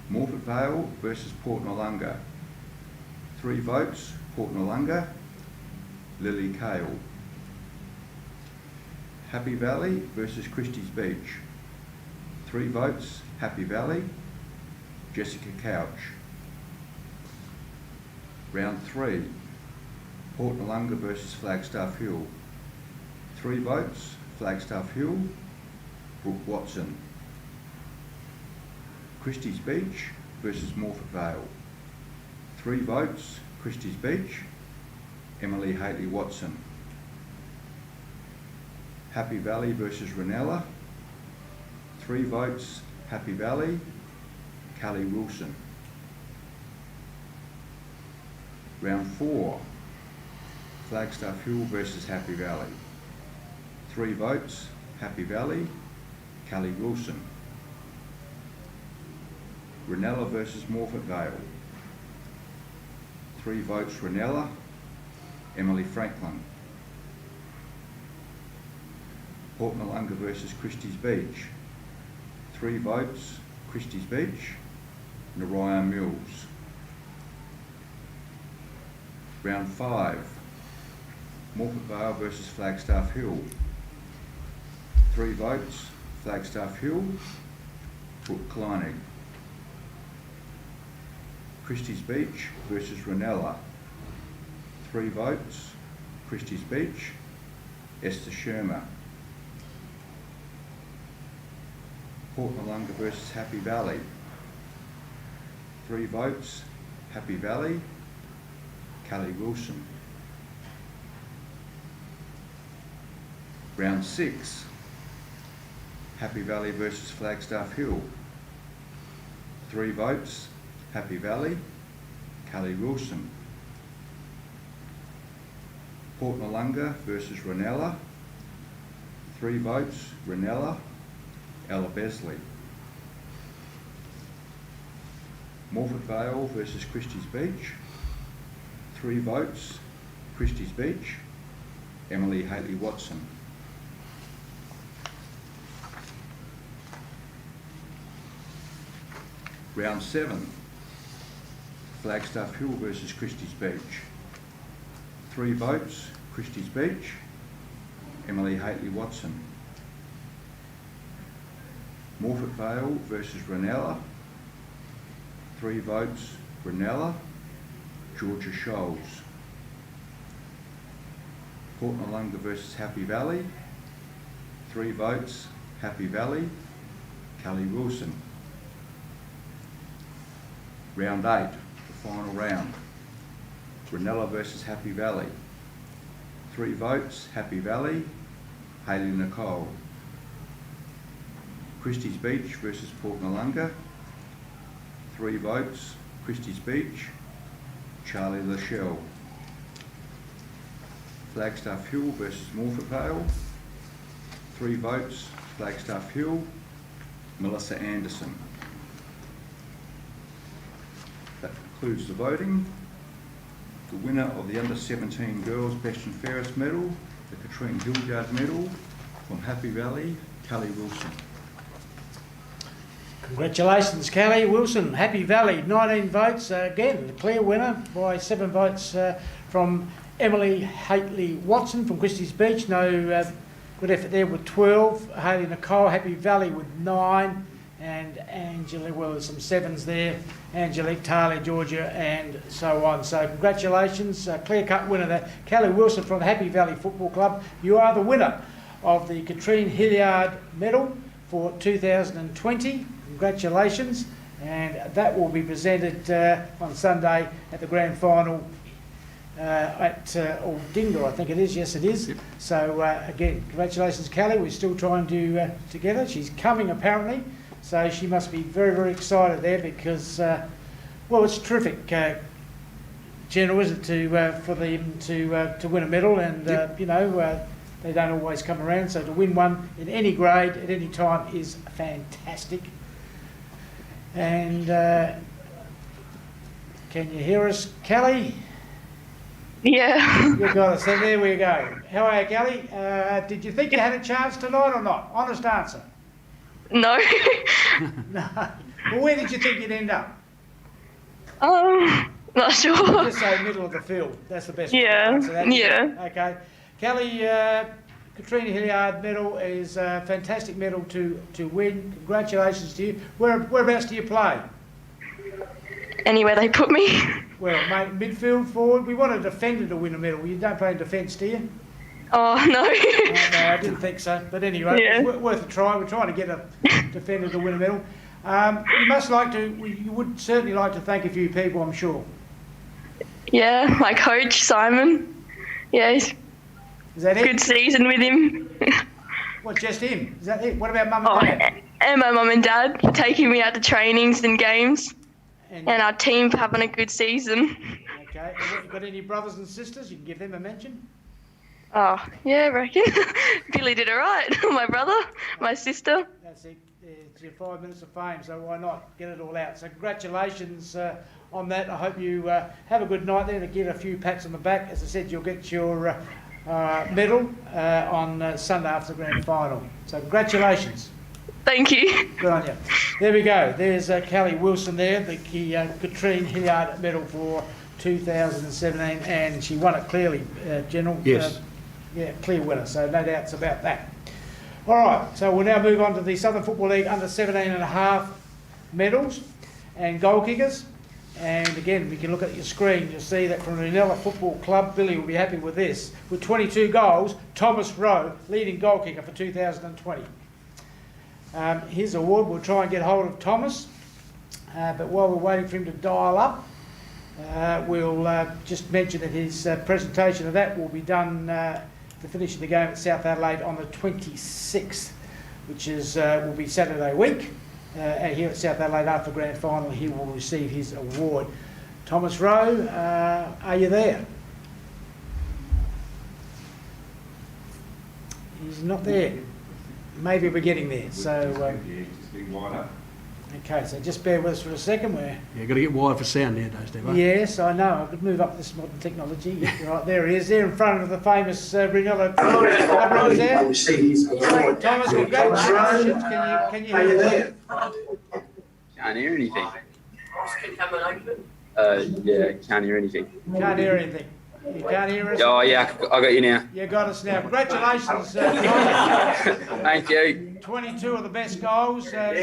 Morford Vale versus Port Noarlunga. 3 votes, Port Noarlunga, Lily Cale. Happy Valley versus Christie's Beach. 3 votes, Happy Valley, Jessica Couch. Round 3, Port Noarlunga versus Flagstaff Hill. 3 votes, Flagstaff Hill, Brooke Watson. Christie's Beach versus Morford Vale. 3 votes, Christie's Beach, Emily Hately Watson. Happy Valley versus Ranella. 3 votes, Happy Valley, Callie Wilson. Round 4, Flagstaff Hill versus Happy Valley. 3 votes, Happy Valley, Kelly Wilson. Ranella versus Morford Vale. 3 votes, Ranella, Emily Franklin. Port Malunga versus Christie's Beach. 3 votes, Christie's Beach, Narayan Mills. Round 5, Morford Vale versus Flagstaff Hill. 3 votes, Flagstaff Hill, Port Kleinig. Christie's Beach versus Ranella. 3 votes, Christie's Beach, Esther Shermer. Port Malunga versus Happy Valley. 3 votes, Happy Valley, Kelly Wilson. Round 6, Happy Valley versus Flagstaff Hill. 3 votes, Happy Valley, Kelly Wilson. Port Malunga versus Ranella. 3 votes, Ranella, Ella Besley. Morford Vale versus Christie's Beach. 3 votes, Christie's Beach, Emily Haley Watson. Round 7, Flagstaff Hill versus Christie's Beach. 3 votes, Christie's Beach, Emily Haley Watson. Morford Vale versus Ranella. 3 votes, Ranella, Georgia Scholes. Port Malunga versus Happy Valley. 3 votes, Happy Valley, Kelly Wilson. Round 8, the final round. Ranella versus Happy Valley. 3 votes, Happy Valley, Hayley Nicole. Christie's Beach versus Port Malunga. 3 votes, Christie's Beach, Charlie Lachelle. Flagstaff Hill versus Morford Vale. 3 votes, Flagstaff Hill, Melissa Anderson. That concludes the voting. The winner of the Under-17 Girls Best and Fairest Medal, the Katrine Hildyard Medal, from Happy Valley, Kelly Wilson. Congratulations, Kelly Wilson. Happy Valley, 19 votes. Again, the clear winner by 7 votes from Emily Haley Watson from Christie's Beach. No good effort there with 12. Hayley Nicole, Happy Valley with 9. And Angela, well, there's some 7s there. Angelique, Taylor, Georgia, and so on. So congratulations, clear-cut winner there. Kelly Wilson from the Happy Valley Football Club. You are the winner of the Katrine Hilliard Medal for 2020. Congratulations. And that will be presented on Sunday at the grand final at Aldinga, I think it is. Yes, it is. Yep. So again, congratulations, Kelly. We're still trying to get She's coming apparently. So she must be very, very excited there because, well, it's terrific, General, isn't it, for them to win a medal, and yep. You know, they don't always come around. So to win one in any grade at any time is fantastic. And can you hear us, Kelly? Yeah. You got us. So there we go. How are you, Kelly? Did you think you had a chance tonight or not? Honest answer. No. No. Well, where did you think you'd end up? Not sure. Just say middle of the field. That's the best. Yeah. Yeah. Okay. Kelly, Katrina Hilliard medal is a fantastic medal to win. Congratulations to you. Whereabouts do you play? Anywhere they put me. Well, mate, midfield, forward. We want a defender to win a medal. You don't play in defence, do you? Oh, no. No, I didn't think so. But anyway, yeah. It's worth a try. We're trying to get a defender to win a medal. You would certainly like to thank a few people, I'm sure. Yeah, my coach, Simon. Yeah, he's is that it? Good season with him. What, just him? Is that it? What about mum and dad? And my mum and dad for taking me out to trainings and games. And our team for having a good season. Okay. Have you got any brothers and sisters? You can give them a mention. Oh, yeah, I reckon. Billy did it right. My brother, my sister. That's it. It's your 5 minutes of fame, so why not get it all out? So congratulations on that. I hope you have a good night there to get a few pats on the back. As I said, you'll get your medal on Sunday after the grand final. So congratulations. Thank you. Good on you. There we go. There's Kelly Wilson there, the Katrine Hilliard medal for 2017, and she won it clearly, General. Yes. Yeah, clear winner, so no doubts about that. All right, so we'll now move on to the Southern Football League under 17.5 medals and goal kickers. And again, we can look at your screen, you'll see that from Ranella Football Club, Billy will be happy with this. With 22 goals, Thomas Rowe, leading goal kicker for 2020. His award, we'll try and get hold of Thomas, but while we're waiting for him to dial up, we'll just mention that his presentation of that will be done the finish of the game at South Adelaide on the 26th, which is will be Saturday week. And here at South Adelaide after the grand final, he will receive his award. Thomas Rowe, are you there? He's not there. Maybe we're getting there. So just being wider. okay, so just bear with us for a second. You've got to get wide for sound nowadays, Steve. Yes, I know. I could move up this modern technology. Yeah, right, there he is, there in front of the famous Ranella. Thomas, congratulations. Can you hear me? Can't hear anything. Yeah, can't hear anything. Can't hear anything. You can't hear us? Oh, yeah, I got you now. You got us now. Congratulations. Thank you. 22 of the best goals. And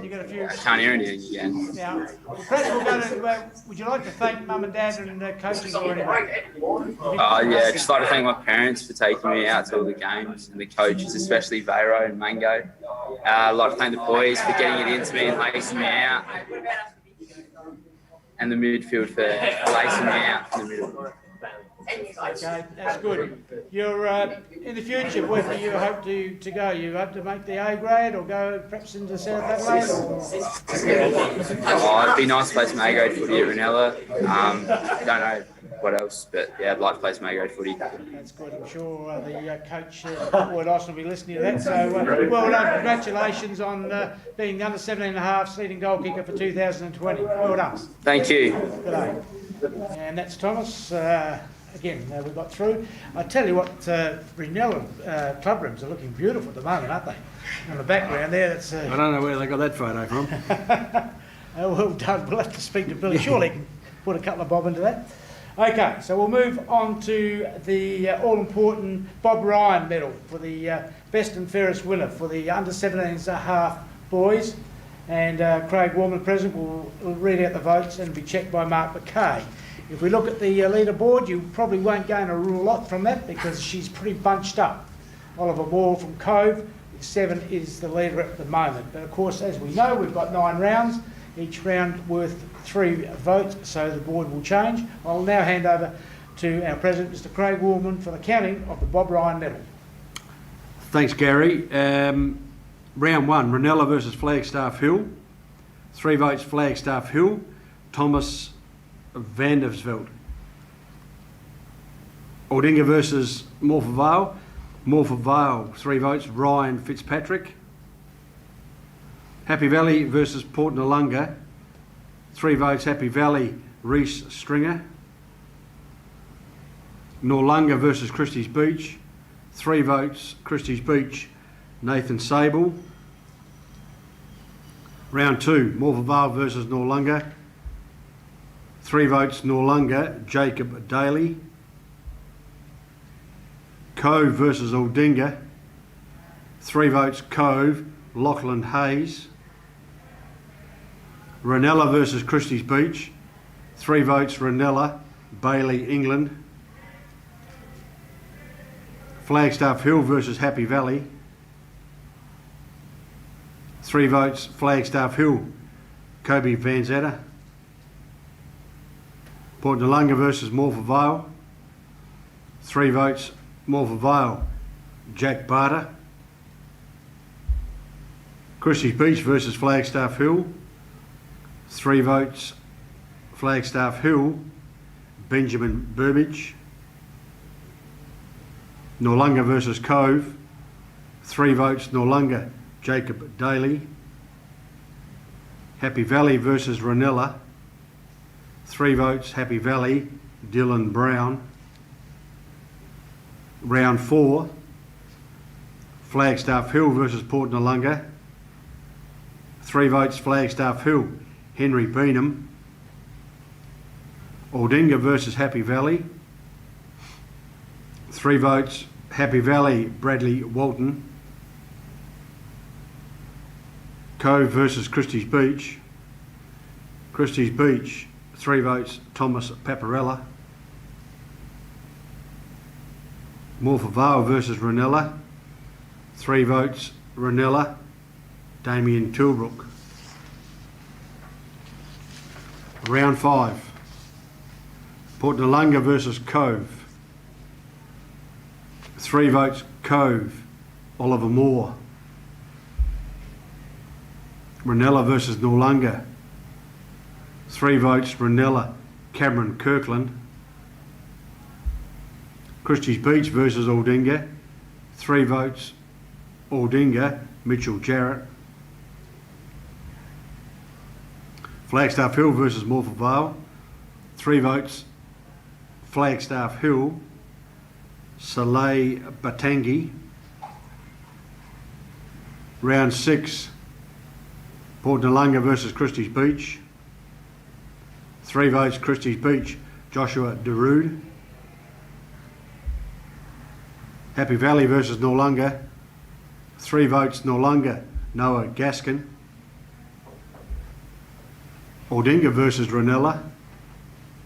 you got a few. I can't hear anything again. Now, perhaps we'll go to, would you like to thank Mum and Dad and coaching or anything? Yeah, just like to thank my parents for taking me out to all the games and the coaches, especially Vero and Mango. I'd like to thank the boys for getting it into me and lacing me out. And the midfield for lacing me out in the middle. Okay, that's good. You're in the future, where do you hope to go? You hope to make the A grade or go perhaps into South Adelaide? It'd be nice to play some A grade footy at Ranella. Don't know what else, but yeah, I'd like to play some A grade footy. That's good. I'm sure the coach Boyd Austin will be listening to that. So well done. Congratulations on being the under 17.5 leading goal kicker for 2020. Well done. Thank you. Good day. And that's Thomas. Again, we got through. I tell you what, Ranella club rooms are looking beautiful at the moment, aren't they? In the background there, that's. I don't know where they got that photo from. Well done. We'll have to speak to Billy. Surely he can put a couple of bob into that. Okay, so we'll move on to the all-important Bob Ryan medal for the best and fairest winner for the under 17.5 boys. And Craig Warman, present, will read out the votes and be checked by Mark McKay. If we look at the leaderboard, you probably won't gain a lot from that because she's pretty bunched up. Oliver Moore from Cove, 7 is the leader at the moment. But of course, as we know, we've got 9 rounds, each round worth 3 votes, so the board will change. I'll now hand over to our President, Mr. Craig Warman, for the counting of the Bob Ryan medal. Thanks, Gary. Round 1, Ranella versus Flagstaff Hill. 3 votes, Flagstaff Hill. Thomas Vandersveld. Aldinga versus Morpeth Vale. Morpeth Vale, 3 votes, Ryan Fitzpatrick. Happy Valley versus Port Noarlunga. 3 votes, Happy Valley, Reece Stringer. Noarlunga versus Christie's Beach. 3 votes, Christie's Beach, Nathan Sable. Round 2, Morpeth Vale versus Noarlunga. 3 votes, Noarlunga, Jacob Daly. Cove versus Aldinga. 3 votes, Cove, Lachlan Hayes. Ranella versus Christie's Beach. 3 votes, Ranella, Bailey England. Flagstaff Hill versus Happy Valley. 3 votes, Flagstaff Hill, Kobe Van Zetter. Port Noarlunga versus Morpeth Vale. 3 votes, Morpeth Vale, Jack Barter. Christie's Beach versus Flagstaff Hill. 3 votes Flagstaff Hill, Benjamin Burbidge. Noarlunga versus Cove, 3 votes Noarlunga, Jacob Daly. Happy Valley versus Ranella, 3 votes Happy Valley, Dylan Brown. Round 4, Flagstaff Hill versus Port Noarlunga, 3 votes Flagstaff Hill, Henry Beenham. Aldinga versus Happy Valley, 3 votes Happy Valley, Bradley Walton. Cove versus Christie's Beach, 3 votes Thomas Paparella. Morpeth Vale versus Ranella, 3 votes Ranella, Damien Tilbrook. Round 5, Port Noarlunga versus Cove, 3 votes Cove, Oliver Moore. Ranella versus Noarlunga, 3 votes Ranella, Cameron Kirkland. Christie's Beach versus Aldinga, 3 votes Aldinga, Mitchell Jarrett. Flagstaff Hill versus Morpeth Vale, 3 votes Flagstaff Hill, Saleh Batangi. Round 6, Port Noarlunga versus Christie's Beach, 3 votes Christie's Beach, Joshua Darude. Happy Valley versus Noarlunga, 3 votes Noarlunga, Noah Gaskin. Aldinga versus Ranella,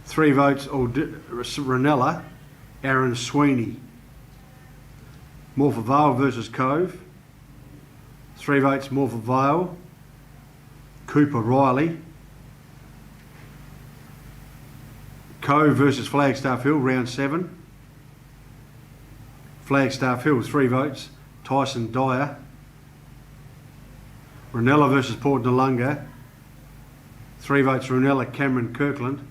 3 votes Ranella, Aaron Sweeney. Morpeth Vale versus Cove, 3 votes Morpeth Vale, Cooper Riley. Cove versus Flagstaff Hill, round 7. Flagstaff Hill, 3 votes Tyson Dyer. Ranella versus Port Noarlunga, 3 votes Ranella, Cameron Kirkland.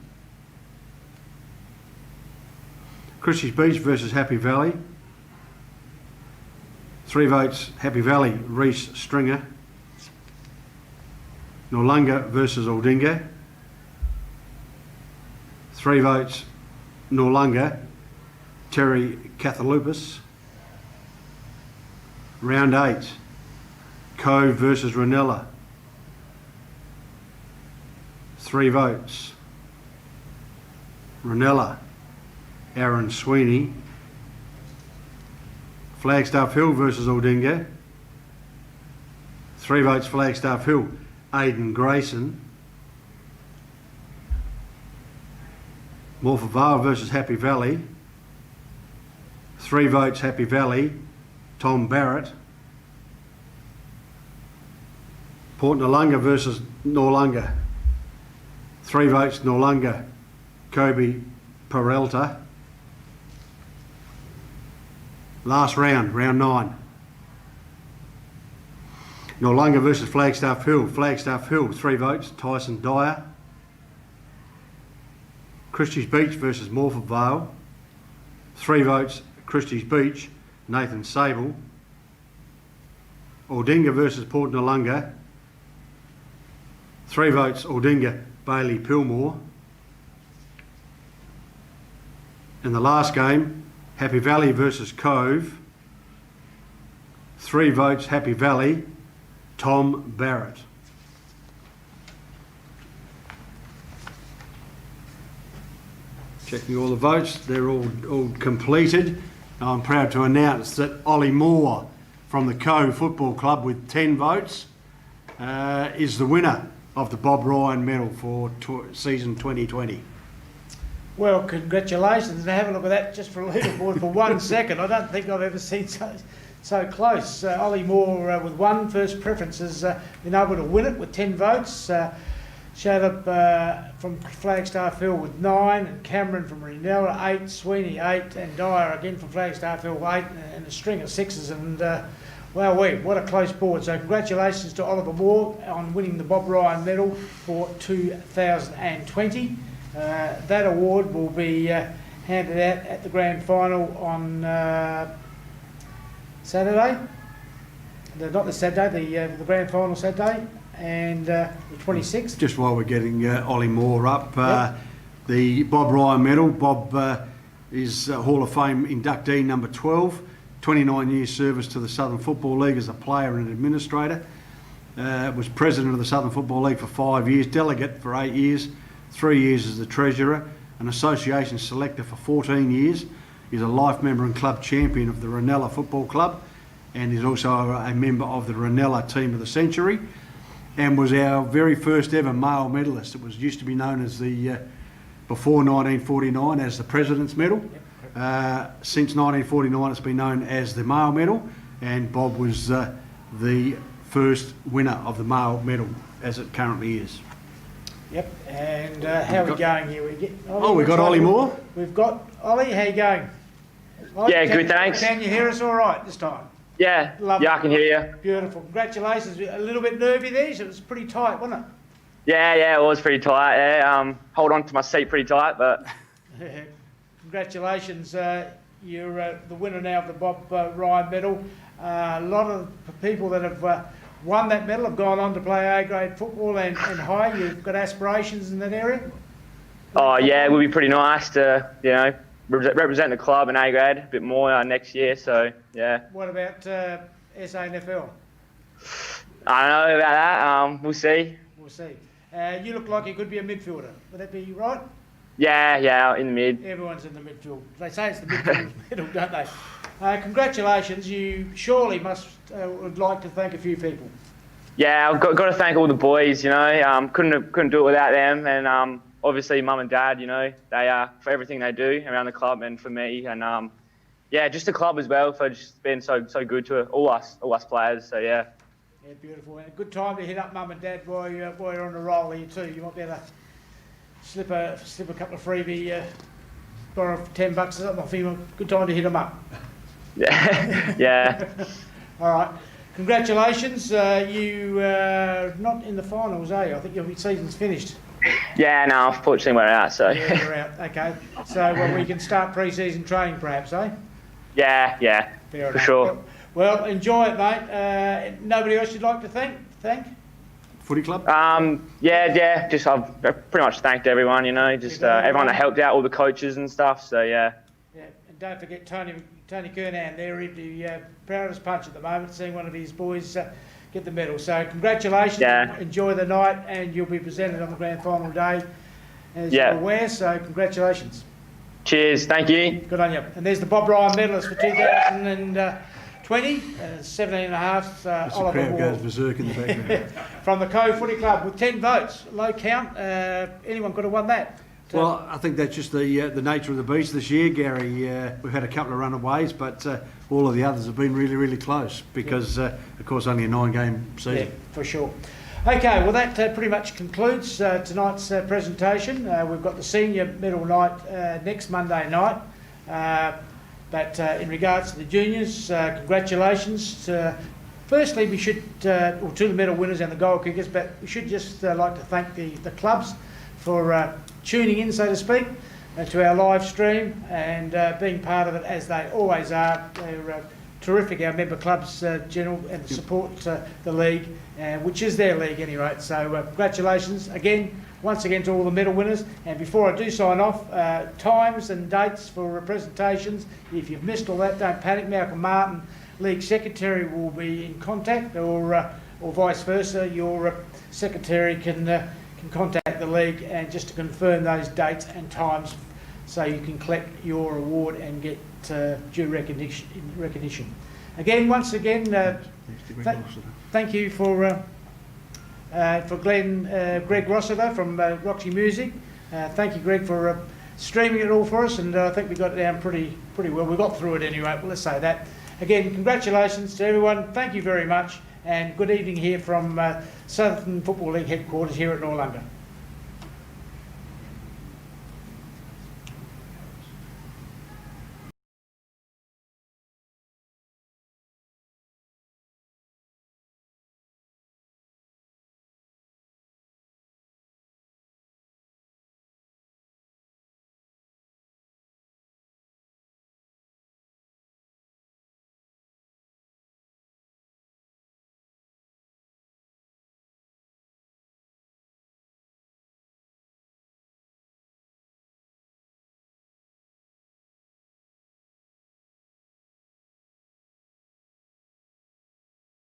Christie's Beach versus Happy Valley, 3 votes Happy Valley, Reece Stringer. Noarlunga versus Aldinga, 3 votes Noarlunga, Terry Cathalupis. Round 8, Cove versus Ranella, 3 votes Ranella, Aaron Sweeney. Flagstaff Hill versus Aldinga, 3 votes Flagstaff Hill, Aidan Grayson. Morpeth Vale versus Happy Valley, 3 votes Happy Valley, Tom Barrett. Port Noarlunga versus Noarlunga, 3 votes Noarlunga, Kobe Peralta. Last round, round 9. Noarlunga versus Flagstaff Hill, 3 votes Tyson Dyer. Christie's Beach versus Morpeth Vale, 3 votes Christie's Beach, Nathan Sable. Aldinga versus Port Noarlunga, 3 votes Aldinga, Bailey Pillmore. In the last game, Happy Valley versus Cove, 3 votes Happy Valley, Tom Barrett. Checking all the votes, they're all completed. I'm proud to announce that Ollie Moore from the Cove Football Club with 10 votes is the winner of the Bob Ryan Medal for season 2020. Well, congratulations, and have a look at that just for a leaderboard for 1 second. I don't think I've ever seen so close. Ollie Moore with 1 first preference has been able to win it with 10 votes. Showed up from Flagstaff Hill with 9, and Cameron from Ranella 8, Sweeney 8, and Dyer again from Flagstaff Hill 8, and a string of 6s. And Well, what a close board. So congratulations to Oliver Moore on winning the Bob Ryan Medal for 2020. That award will be handed out at the grand final on Saturday. Not the Saturday, the grand final Saturday, and the 26th. Just while we're getting Ollie Moore up, Yep. the Bob Ryan Medal. Bob is Hall of Fame inductee number 12, 29 years service to the Southern Football League as a player and administrator. Was president of the Southern Football League for 5 years, delegate for 8 years, 3 years as the treasurer, an association selector for 14 years. He's a life member and club champion of the Ranella Football Club, and he's also a member of the Ranella Team of the Century, and was our very first ever male medalist. It was used to be known as the, before 1949, as the President's Medal. Since 1949 it's been known as the male medal, and Bob was the first winner of the male medal as it currently is. Yep, and how are we going here? We've got Ollie Moore. We've got Ollie, how you going? Ollie, Yeah, good, thanks. Can you hear us all right this time? Yeah, Lovely. yeah, I can hear you. Beautiful, congratulations. A little bit nervy there, so it was pretty tight, wasn't it? Yeah, it was pretty tight. Yeah, hold on to my seat pretty tight, but Congratulations, you're the winner now of the Bob Ryan Medal. A lot of people that have won that medal have gone on to play A-grade football and high. You've got aspirations in that area? oh yeah, it would be pretty nice to, you know, represent the club in A-grade a bit more next year. So yeah. What about SANFL? I don't know about that. We'll see. We'll see. You look like you could be a midfielder. Would that be right? Yeah, in the mid. Everyone's in the midfield. They say it's the midfield middle, don't they? Congratulations. You surely would like to thank a few people. Yeah, I've got to thank all the boys. You know, couldn't do it without them, and obviously Mum and Dad. You know, they for everything they do around the club and for me, and yeah, just the club as well for just being so good to all us players. So yeah. Yeah, beautiful. And a good time to hit up Mum and Dad while you're on the roll here too. You might be able to slip a couple of freebie, borrow $10 or something off him. Good time to hit them up. Yeah. All right. Congratulations. You not in the finals, are you? I think your season's finished. Yeah, no, unfortunately we're out. So. Yeah, you're out. Okay. So we can start pre-season training, perhaps, eh? Yeah. Fair for enough. sure. Well, enjoy it, mate. Nobody else you'd like to thank? Footy club? Yeah. Just I've pretty much thanked everyone. You know, just everyone that helped out, all the coaches and stuff. So yeah. Yeah, and don't forget Tony Kernan there. He'd be proud as punch at the moment, seeing one of his boys get the medal. So congratulations. Yeah. Enjoy the night, and you'll be presented on the grand final day, as you're aware. So congratulations. Cheers. Thank you. Good on you. And there's the Bob Ryan medalist for 2020, 17.5. Oliver crowd Moore. goes berserk in the background. From the Cove Footy Club with 10 votes. Low count. Anyone could have won that. Well, I think that's just the nature of the beast this year, Gary. We've had a couple of runaways, but all of the others have been really, really close because, of course, only a 9-game season. Yeah, for sure. Okay, well that pretty much concludes tonight's presentation. We've got the senior medal night next Monday night. But in regards to the juniors, congratulations. Firstly, we should, or to the medal winners and the goal kickers, but we should just like to thank the clubs for tuning in, so to speak, to our live stream and being part of it as they always are. They're terrific, our member clubs, general, and support the league, which is their league anyway. So congratulations once again to all the medal winners. And before I do sign off, times and dates for presentations. If you've missed all that, don't panic. Malcolm Martin, League Secretary, will be in contact, or vice versa. Your secretary can contact the league and just to confirm those dates and times, so you can collect your award and get due recognition. Once again, thank you for Greg Rossiter from Roxy Music. Thank you, Greg, for streaming it all for us, and I think we got it down pretty well. We got through it anyway, but let's say that. Again, congratulations to everyone. Thank you very much, and good evening here from Southern Football League headquarters here at Noarlunga.